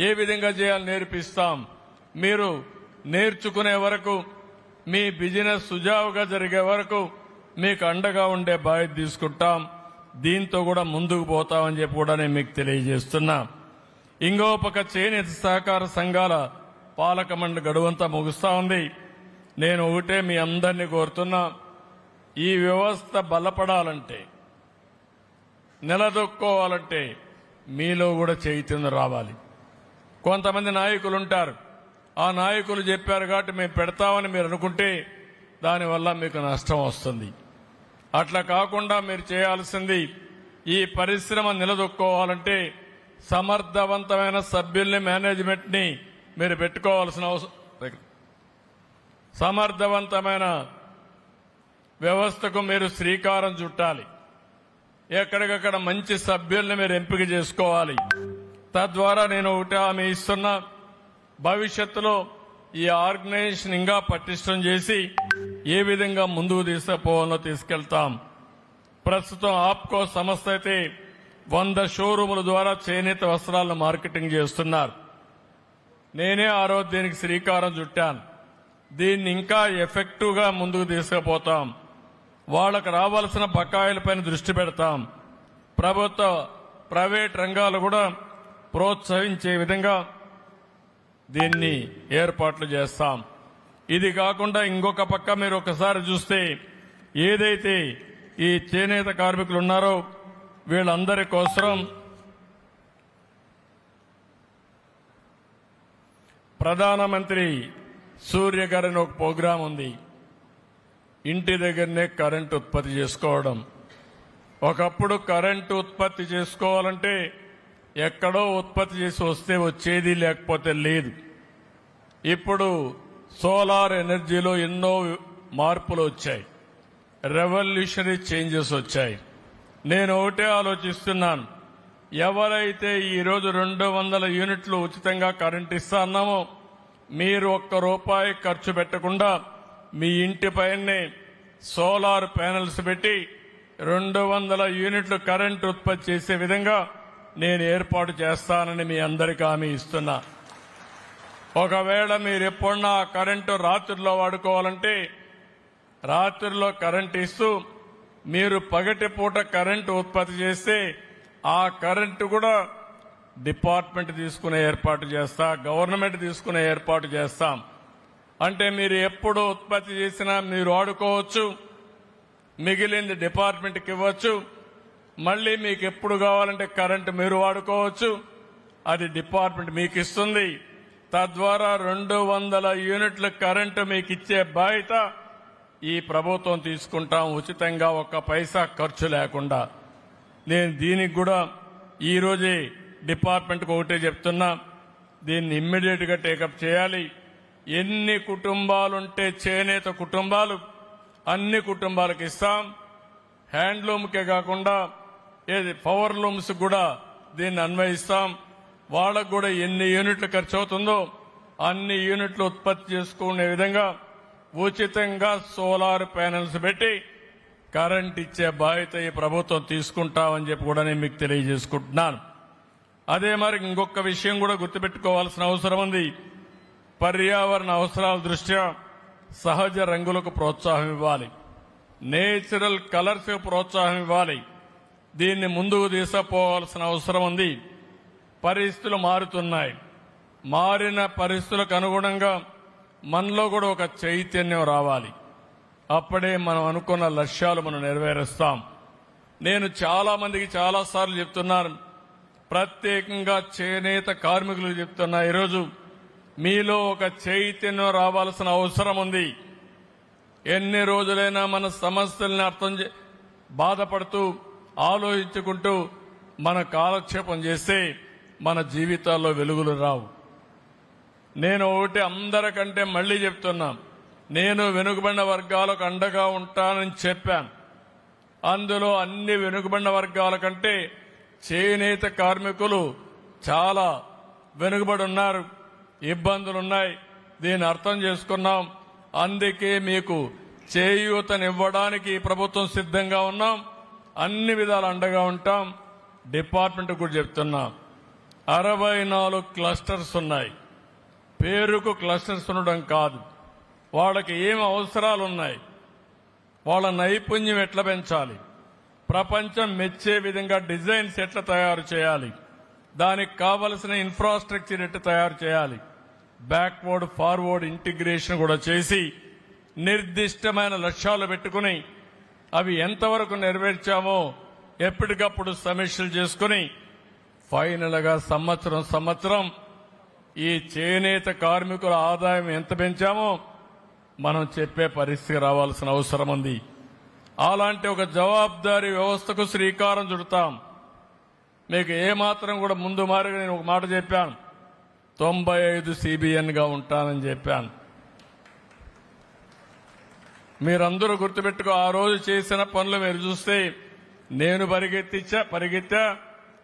ఏ విధంగా చేయాలో నేర్పిస్తాం. మీరు నేర్చుకునే వరకు, మీ బిజినెస్ సుజావుగా జరిగే వరకు మీకు అండగా ఉండే బాధ్యత తీసుకుంటాం. దీంతో కూడా ముందుకు పోతామని చెప్పి కూడా నేను మీకు తెలియజేస్తున్నా. ఇంకో పక్క చేనేత సహకార సంఘాల పాలక మండలి గడువంతా ముగుస్తా ఉంది. నేను ఒకటే మీ అందరినీ కోరుతున్నా, ఈ వ్యవస్థ బలపడాలంటే, నిలదొక్కోవాలంటే మీలో కూడా చైతన్యం రావాలి. కొంతమంది నాయకులు ఉంటారు, ఆ నాయకులు చెప్పారు కాబట్టి మేము పెడతామని మీరు అనుకుంటే దానివల్ల మీకు నష్టం వస్తుంది. అట్లా కాకుండా మీరు చేయాల్సింది, ఈ పరిశ్రమ నిలదొక్కోవాలంటే సమర్థవంతమైన సభ్యుల్ని, మేనేజ్మెంట్ని మీరు పెట్టుకోవాల్సిన అవసరం. సమర్థవంతమైన వ్యవస్థకు మీరు శ్రీకారం చుట్టాలి. ఎక్కడికక్కడ మంచి సభ్యుల్ని మీరు ఎంపిక చేసుకోవాలి. తద్వారా నేను ఒకటి హామీ ఇస్తున్నా, భవిష్యత్తులో ఈ ఆర్గనైజేషన్ ఇంకా పటిష్టం చేసి ఏ విధంగా ముందుకు తీసుకుపోవాలో తీసుకెళ్తాం. ప్రస్తుతం ఆప్కో సంస్థ అయితే 100 షోరూముల ద్వారా చేనేత వస్త్రాలను మార్కెటింగ్ చేస్తున్నారు. నేనే ఆ రోజు దీనికి శ్రీకారం చుట్టాను. దీన్ని ఇంకా ఎఫెక్టివ్ గా ముందుకు తీసుకుపోతాం. వాళ్లకు రావాల్సిన బకాయిలపైన దృష్టి పెడతాం. ప్రభుత్వ, ప్రైవేట్ రంగాలు కూడా ప్రోత్సహించే విధంగా దీన్ని ఏర్పాట్లు చేస్తాం. ఇది కాకుండా ఇంకొక పక్క మీరు ఒకసారి చూస్తే, ఏదైతే ఈ చేనేత కార్మికులు ఉన్నారో వీళ్ళందరి కోసం ప్రధానమంత్రి సూర్య గారిని ఒక ప్రోగ్రాం ఉంది. ఇంటి దగ్గరనే కరెంటు ఉత్పత్తి చేసుకోవడం. ఒకప్పుడు కరెంటు ఉత్పత్తి చేసుకోవాలంటే ఎక్కడో ఉత్పత్తి చేసి వస్తే వచ్చేది, లేకపోతే లేదు. ఇప్పుడు సోలార్ ఎనర్జీలో ఎన్నో మార్పులు వచ్చాయి, రెవల్యూషనరీ చేంజెస్ వచ్చాయి. నేను ఒకటే ఆలోచిస్తున్నాను, ఎవరైతే ఈరోజు 200 యూనిట్లు ఉచితంగా కరెంట్ ఇస్తున్నామో, మీరు ₹1 ఖర్చు పెట్టకుండా మీ ఇంటిపైనే సోలార్ ప్యానెల్స్ పెట్టి 200 యూనిట్లు కరెంట్ ఉత్పత్తి చేసే విధంగా నేను ఏర్పాటు చేస్తానని మీ అందరికీ హామీ ఇస్తున్నా. ఒకవేళ మీరు ఎప్పుడన్నా కరెంటు రాత్రిలో వాడుకోవాలంటే రాత్రిలో కరెంటు ఇస్తూ మీరు పగటి పూట కరెంటు ఉత్పత్తి చేస్తే ఆ కరెంటు కూడా డిపార్ట్మెంట్ తీసుకునే ఏర్పాటు చేస్తా, గవర్నమెంట్ తీసుకునే ఏర్పాటు చేస్తాం. అంటే మీరు ఎప్పుడు ఉత్పత్తి చేసినా మీరు వాడుకోవచ్చు, మిగిలింది డిపార్ట్మెంట్కి ఇవ్వచ్చు. మళ్లీ మీకు ఎప్పుడు కావాలంటే కరెంటు మీరు వాడుకోవచ్చు, అది డిపార్ట్మెంట్ మీకు ఇస్తుంది. తద్వారా 200 యూనిట్ల కరెంటు మీకు ఇచ్చే బాధ్యత ఈ ప్రభుత్వం తీసుకుంటాం, ఉచితంగా ₹1 ఖర్చు లేకుండా. నేను దీనికి కూడా ఈ రోజే డిపార్ట్మెంట్కి ఒకటే చెప్తున్నా, దీన్ని ఇమ్మీడియట్ గా టేకప్ చేయాలి. ఎన్ని కుటుంబాలుంటే చేనేత కుటుంబాలు, అన్ని కుటుంబాలకు ఇస్తాం. హ్యాండ్లూమ్కే కాకుండా పవర్ లూమ్స్ కూడా దీన్ని అన్వయిస్తాం. వాళ్ళకు కూడా ఎన్ని యూనిట్లు ఖర్చు అవుతుందో అన్ని యూనిట్లు ఉత్పత్తి చేసుకునే విధంగా ఉచితంగా సోలార్ ప్యానెల్స్ పెట్టి కరెంట్ ఇచ్చే బాధ్యత ఈ ప్రభుత్వం తీసుకుంటామని చెప్పి కూడా నేను మీకు తెలియజేసుకుంటున్నాను. అదే మరి ఇంకొక విషయం కూడా గుర్తుపెట్టుకోవాల్సిన అవసరం ఉంది. పర్యావరణ అవసరాల దృష్ట్యా సహజ రంగులకు ప్రోత్సాహం ఇవ్వాలి, నేచురల్ కలర్స్ కు ప్రోత్సాహం ఇవ్వాలి. దీన్ని ముందుకు తీసుకుపోవాల్సిన అవసరం ఉంది. పరిస్థితులు మారుతున్నాయి. మారిన పరిస్థితులకు అనుగుణంగా మనలో కూడా ఒక చైతన్యం రావాలి. అప్పుడే మనం అనుకున్న లక్ష్యాలు మనం నెరవేరుస్తాం. నేను చాలా మందికి చాలాసార్లు చెప్తున్నాను, ప్రత్యేకంగా చేనేత కార్మికులకు చెప్తున్నా, ఈరోజు మీలో ఒక చైతన్యం రావాల్సిన అవసరం ఉంది. ఎన్ని రోజులైనా మన సమస్యల్ని బాధపడుతూ ఆలోచించుకుంటూ మన కాలక్షేపం చేస్తే మన జీవితాల్లో వెలుగులు రావు. నేను ఒకటి అందరికంటే మళ్లీ చెప్తున్నా, నేను వెనుకబడిన వర్గాలకు అండగా ఉంటానని చెప్పాను. అందులో అన్ని వెనుకబడిన వర్గాల కంటే చేనేత కార్మికులు చాలా వెనుకబడి ఉన్నారు, ఇబ్బందులున్నాయి. దీన్ని అర్థం చేసుకున్నాం. అందుకే మీకు చేయూతనివ్వడానికి ఈ ప్రభుత్వం సిద్ధంగా ఉన్నాం. అన్ని విధాలు అండగా ఉంటాం. డిపార్ట్మెంట్ కూడా చెప్తున్నాం, 64 క్లస్టర్స్ ఉన్నాయి. పేరుకు క్లస్టర్స్ ఉండడం కాదు, వాళ్ళకి ఏం అవసరాలు ఉన్నాయి, వాళ్ళ నైపుణ్యం ఎట్లా పెంచాలి, ప్రపంచం మెచ్చే విధంగా డిజైన్స్ ఎట్లా తయారు చేయాలి, దానికి కావలసిన ఇన్ఫ్రాస్ట్రక్చర్ ఎట్లా తయారు చేయాలి, బ్యాక్వర్డ్ ఫార్వర్డ్ ఇంటిగ్రేషన్ కూడా చేసి నిర్దిష్టమైన లక్ష్యాలు పెట్టుకుని అవి ఎంతవరకు నెరవేర్చామో ఎప్పటికప్పుడు సమీక్షలు చేసుకుని ఫైనల్ గా సంవత్సరం ఈ చేనేత కార్మికుల ఆదాయం ఎంత పెంచామో మనం చెప్పే పరిస్థితి రావాల్సిన అవసరం ఉంది. అలాంటి ఒక జవాబుదారీ వ్యవస్థకు శ్రీకారం చుడతాం. మీకు ఏమాత్రం కూడా ముందు మారిగా నేను ఒక మాట చెప్పాను, 95 CBN గా ఉంటానని చెప్పాను. మీరందరూ గుర్తుపెట్టుకో, ఆ రోజు చేసిన పనులు మీరు చూస్తే నేను పరిగెత్తా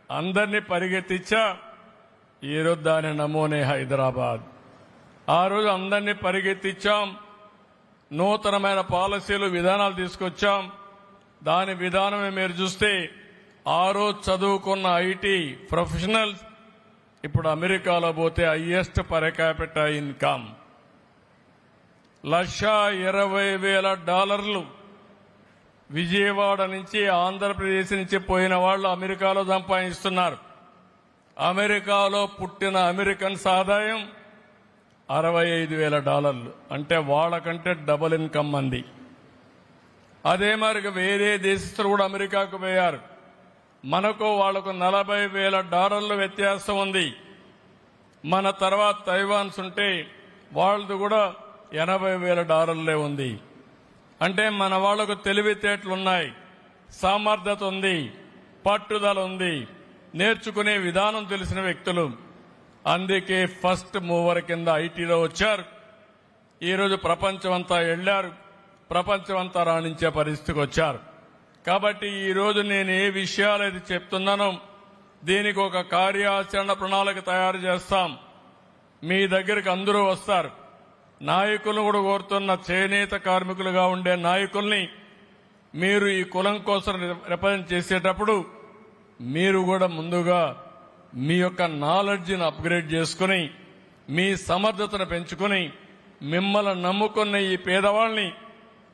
అందరినీ పరిగెత్తిచ్చా. ఈరోజు దాని నమూనే హైదరాబాద్. ఆ రోజు అందరినీ పరిగెత్తిచ్చాం, నూతనమైన పాలసీలు విధానాలు తీసుకొచ్చాం. దాని విధానమే మీరు చూస్తే ఆ రోజు చదువుకున్న ఐటీ ప్రొఫెషనల్స్ ఇప్పుడు అమెరికాలో పోతే highest per capita income $1,20,000 Vijayawada నుంచి ఆంధ్రప్రదేశ్ నుంచి పోయిన వాళ్ళు అమెరికాలో సంపాదిస్తున్నారు. అమెరికాలో పుట్టిన అమెరికన్స్ ఆదాయం $65,000, అంటే వాళ్ళకంటే డబుల్ ఇన్కమ్ అంది. అదే మరి వేరే దేశస్తులు కూడా అమెరికాకు పోయారు. మనకు వాళ్లకు $40,000 వ్యత్యాసం ఉంది. మన తర్వాత తైవాన్స్ ఉంటే వాళ్ళది కూడా $80,000 ఉంది. అంటే మన వాళ్లకు తెలివితేటలున్నాయి, సామర్థ్యత ఉంది, పట్టుదల ఉంది, నేర్చుకునే విధానం తెలిసిన వ్యక్తులు. అందుకే ఫస్ట్ మూవర్ కింద ఐటీలో వచ్చారు. ఈరోజు ప్రపంచమంతా వెళ్లారు, ప్రపంచమంతా రాణించే పరిస్థితికి వచ్చారు. కాబట్టి ఈరోజు నేను ఏ విషయాలైతే చెప్తున్నానో దీనికి ఒక కార్యాచరణ ప్రణాళిక తయారు చేస్తాం. మీ దగ్గరికి అందరూ వస్తారు. నాయకులను కూడా కోరుతున్న చేనేత కార్మికులుగా ఉండే నాయకుల్ని మీరు ఈ కులం కోసం రిప్రజెంట్ చేసేటప్పుడు మీరు కూడా ముందుగా మీ యొక్క నాలెడ్జిని అప్గ్రేడ్ చేసుకుని మీ సమర్థతను పెంచుకుని మిమ్మల్ని నమ్ముకున్న ఈ పేదవాళ్ళని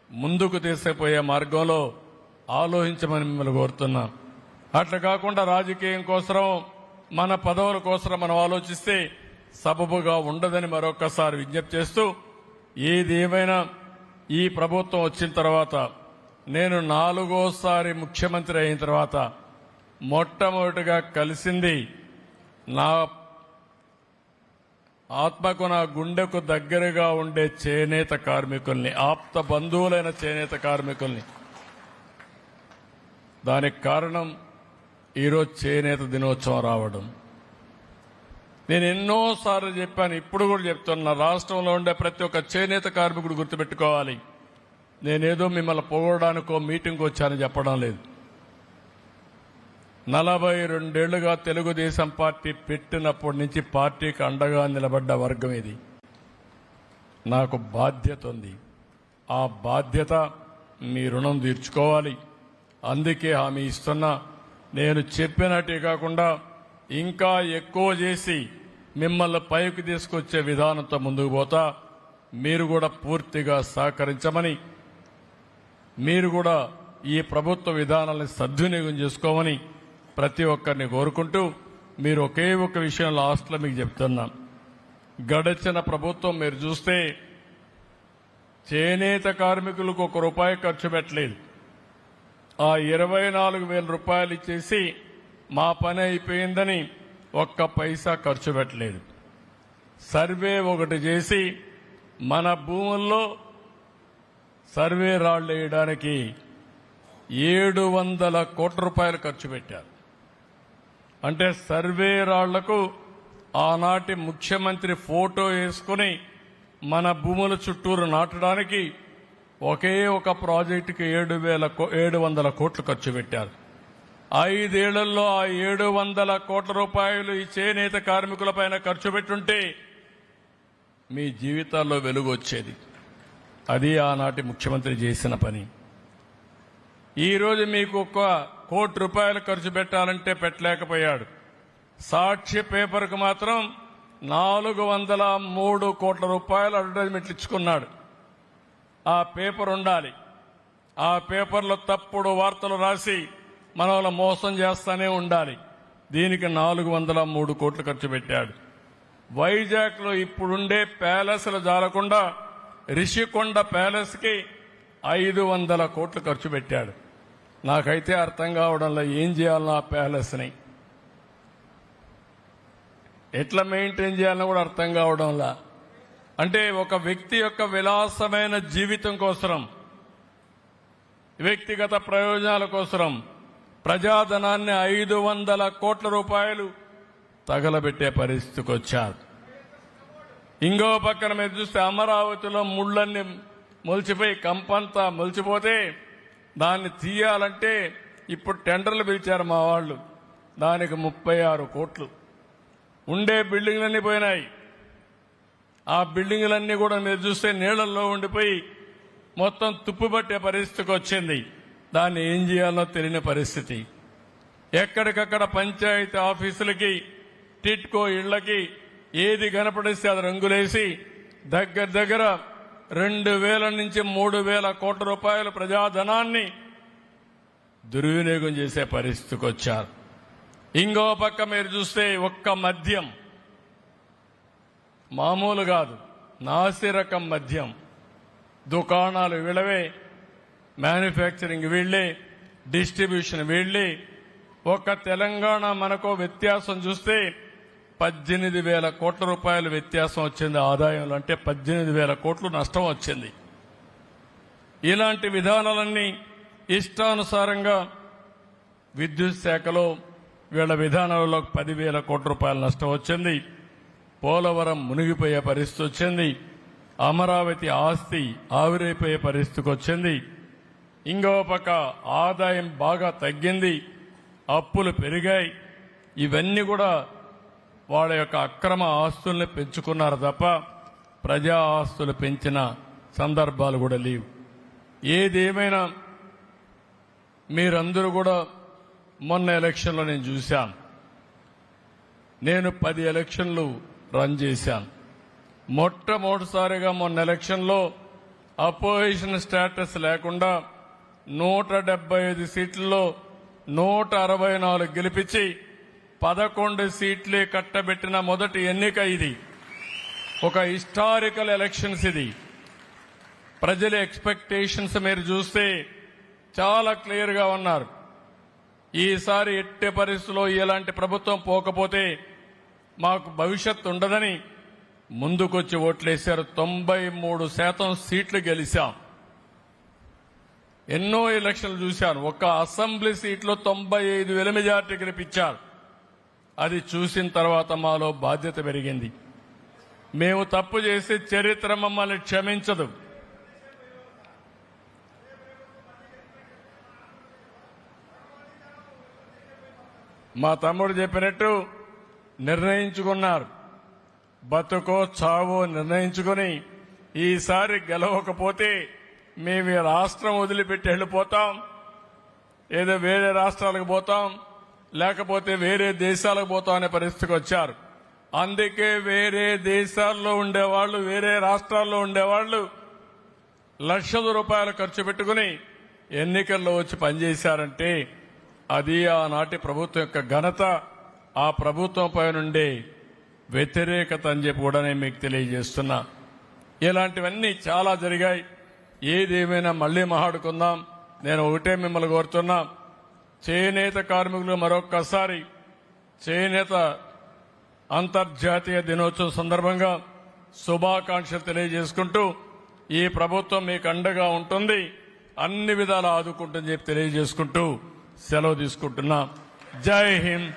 ముందుకు తీసుకుపోయే మార్గంలో ఆలోచించమని మిమ్మల్ని కోరుతున్నా. అట్లా కాకుండా రాజకీయం కోసం మన పదవుల కోసం మనం ఆలోచిస్తే సబబుగా ఉండదని మరొకసారి విజ్ఞప్తి చేస్తూ, ఏదేమైనా ఈ ప్రభుత్వం వచ్చిన తర్వాత నేను 4వ ముఖ్యమంత్రి అయిన తర్వాత మొట్టమొదటిగా కలిసింది నా ఆత్మకు నా గుండెకు దగ్గరగా ఉండే చేనేత కార్మికుల్ని, ఆప్త బంధువులైన చేనేత కార్మికుల్ని. దానికి కారణం ఈరోజు చేనేత దినోత్సవం రావడం. నేను ఎన్నోసార్లు చెప్పాను, ఇప్పుడు కూడా చెప్తున్నా, రాష్ట్రంలో ఉండే ప్రతి ఒక్క చేనేత కార్మికుడు గుర్తుపెట్టుకోవాలి. నేనేదో మిమ్మల్ని పొగడానికో మీటింగ్కి వచ్చానని చెప్పడం లేదు. 42 ఏళ్లుగా తెలుగుదేశం పార్టీ పెట్టినప్పటి నుంచి పార్టీకి అండగా నిలబడ్డ వర్గం ఇది. నాకు బాధ్యత ఉంది. ఆ బాధ్యత మీ రుణం తీర్చుకోవాలి. అందుకే హామీ ఇస్తున్నా, నేను చెప్పినట్టే కాకుండా ఇంకా ఎక్కువ చేసి మిమ్మల్ని పైకి తీసుకొచ్చే విధానంతో ముందుకు పోతా. మీరు కూడా పూర్తిగా సహకరించమని, మీరు కూడా ఈ ప్రభుత్వ విధానాలను సద్వినియోగం చేసుకోమని ప్రతి ఒక్కరిని కోరుకుంటూ, మీరు ఒకే ఒక విషయం లాస్ట్లో మీకు చెప్తున్నా. గడిచిన ప్రభుత్వం మీరు చూస్తే చేనేత కార్మికులకు ₹1 ఖర్చు పెట్టలేదు. ఆ 24,000 రూపాయలు ఇచ్చేసి మా పని అయిపోయిందని ఒక్క పైసా ఖర్చు పెట్టలేదు. సర్వే ఒకటి చేసి మన భూముల్లో సర్వే రాళ్లు వేయడానికి 700 కోట్ల రూపాయలు ఖర్చు పెట్టారు. అంటే సర్వే రాళ్లకు ఆనాటి ముఖ్యమంత్రి ఫోటో వేసుకుని మన భూముల చుట్టూరు నాటడానికి ఒకే ఒక ప్రాజెక్టుకి 700 కోట్లు ఖర్చు పెట్టారు. 5 ఏళ్లలో ఆ 700 కోట్ల రూపాయలు ఈ చేనేత కార్మికులపైన ఖర్చు పెట్టుంటే మీ జీవితాల్లో వెలుగు వచ్చేది. అది ఆనాటి ముఖ్యమంత్రి చేసిన పని. ఈరోజు మీకు ₹1 కోటి ఖర్చు పెట్టాలంటే పెట్టలేకపోయాడు. సాక్షి పేపర్కు మాత్రం 403 కోట్ల రూపాయలు అడ్వర్టైజ్మెంట్లు ఇచ్చుకున్నాడు. ఆ పేపర్ ఉండాలి. ఆ పేపర్లో తప్పుడు వార్తలు రాసి మనల్ని మోసం చేస్తానే ఉండాలి. దీనికి 403 కోట్లు ఖర్చు పెట్టాడు. వైజాగ్ లో ఇప్పుడుండే ప్యాలెస్లు జాలకుండా రిషికొండ ప్యాలెస్ కి 500 కోట్లు ఖర్చు పెట్టాడు. నాకైతే అర్థం కావడంలో ఏం చేయాలన్నా ఆ ప్యాలెస్ ని ఎట్లా మెయింటైన్ చేయాలని కూడా అర్థం కావడంలా. అంటే ఒక వ్యక్తి యొక్క విలాసమైన జీవితం కోసం, వ్యక్తిగత ప్రయోజనాల కోసం ప్రజాధనాన్ని 500 కోట్ల రూపాయలు తగలబెట్టే పరిస్థితికి వచ్చారు. ఇంకో పక్కన మీరు చూస్తే అమరావతిలో ముళ్లన్నీ మొలిచిపోయి కంపంతా మొలిచిపోతే దాన్ని తీయాలంటే ఇప్పుడు టెండర్లు పిలిచారు మా వాళ్ళు. దానికి 36 కోట్లు. ఉండే బిల్డింగ్లన్నీ పోయినాయి. ఆ బిల్డింగ్లన్నీ కూడా మీరు చూస్తే నీళ్లలో ఉండిపోయి మొత్తం తుప్పుపట్టే పరిస్థితికి వచ్చింది. దాన్ని ఏం చేయాలో తెలియని పరిస్థితి. ఎక్కడికక్కడ పంచాయతీ ఆఫీసులకి, టిట్కో ఇళ్లకి ఏది కనపడిస్తే అది రంగులేసి దగ్గర 2000 నుంచి 3000 కోట్ల రూపాయల ప్రజాధనాన్ని దుర్వినియోగం చేసే పరిస్థితికి వచ్చారు. ఇంకో పక్క మీరు చూస్తే ఒక్క మద్యం మామూలు కాదు, నాసిరకం మద్యం. దుకాణాలు వీళ్ళవే, మ్యానుఫ్యాక్చరింగ్ వీళ్లే, డిస్ట్రిబ్యూషన్ వీళ్లే. ఒక్క తెలంగాణ మనకు వ్యత్యాసం చూస్తే 18,000 కోట్ల రూపాయల వ్యత్యాసం వచ్చింది ఆదాయంలో. అంటే 18,000 కోట్లు నష్టం వచ్చింది. ఇలాంటి విధానాలన్నీ ఇష్టానుసారంగా విద్యుత్ శాఖలో వీళ్ల విధానాలలో 10,000 కోట్ల రూపాయల నష్టం వచ్చింది. పోలవరం మునిగిపోయే పరిస్థితి వచ్చింది. అమరావతి ఆస్తి ఆవిరైపోయే పరిస్థితికి వచ్చింది. ఇంకో పక్క ఆదాయం బాగా తగ్గింది, అప్పులు పెరిగాయి. ఇవన్నీ కూడా వాళ్ళ యొక్క అక్రమ ఆస్తుల్ని పెంచుకున్నారు తప్ప ప్రజా ఆస్తులు పెంచిన సందర్భాలు కూడా లేవు. ఏదేమైనా మీరందరూ కూడా మొన్న ఎలక్షన్లో నేను చూశాను. నేను 10 ఎలక్షన్లు రన్ చేశాను. మొట్టమొదటిసారిగా మొన్న ఎలక్షన్లో అపోజిషన్ స్టేటస్ లేకుండా 175 సీట్లలో 164 గెలిపించి 11 సీట్లే కట్టబెట్టిన మొదటి ఎన్నిక ఇది. ఒక హిస్టారికల్ ఎలక్షన్స్ ఇది. ప్రజల ఎక్స్పెక్టేషన్స్ మీరు చూస్తే చాలా క్లియర్ గా ఉన్నారు. ఈసారి ఎట్టి పరిస్థితుల్లో ఇలాంటి ప్రభుత్వం పోకపోతే మాకు భవిష్యత్తు ఉండదని ముందుకొచ్చి ఓట్లేశారు. 93% సీట్లు గెలిచాం. ఎన్నో ఎలక్షన్లు చూశాను. ఒక అసెంబ్లీ సీట్లో 95,000 మెజార్టీ గెలిపించారు. అది చూసిన తర్వాత మాలో బాధ్యత పెరిగింది. మేము తప్పు చేసి చరిత్ర మమ్మల్ని క్షమించదు. మా తమ్ముడు చెప్పినట్టు నిర్ణయించుకున్నారు. బతుకో చావో నిర్ణయించుకుని ఈసారి గెలవకపోతే మేము ఈ రాష్ట్రం వదిలిపెట్టి వెళ్ళిపోతాం, ఏదో వేరే రాష్ట్రాలకు పోతాం, లేకపోతే వేరే దేశాలకు పోతాం అనే పరిస్థితికి వచ్చారు. అందుకే వేరే దేశాల్లో ఉండేవాళ్లు, వేరే రాష్ట్రాల్లో ఉండేవాళ్లు లక్షల రూపాయలు ఖర్చు పెట్టుకుని ఎన్నికల్లో వచ్చి పనిచేశారంటే అది ఆనాటి ప్రభుత్వం యొక్క ఘనత, ఆ ప్రభుత్వం పై నుండే వ్యతిరేకత అని చెప్పి కూడా నేను మీకు తెలియజేస్తున్నా. ఇలాంటివన్నీ చాలా జరిగాయి. ఏదేమైనా మళ్లీ మాట్లాడుకుందాం. నేను ఒకటే మిమ్మల్ని కోరుతున్నా, చేనేత కార్మికులు మరొక్కసారి చేనేత అంతర్జాతీయ దినోత్సవం సందర్భంగా శుభాకాంక్షలు తెలియజేసుకుంటూ ఈ ప్రభుత్వం మీకు అండగా ఉంటుంది, అన్ని విధాలా ఆదుకుంటుందని చెప్పి తెలియజేసుకుంటూ సెలవు తీసుకుంటున్నా. జై హింద్.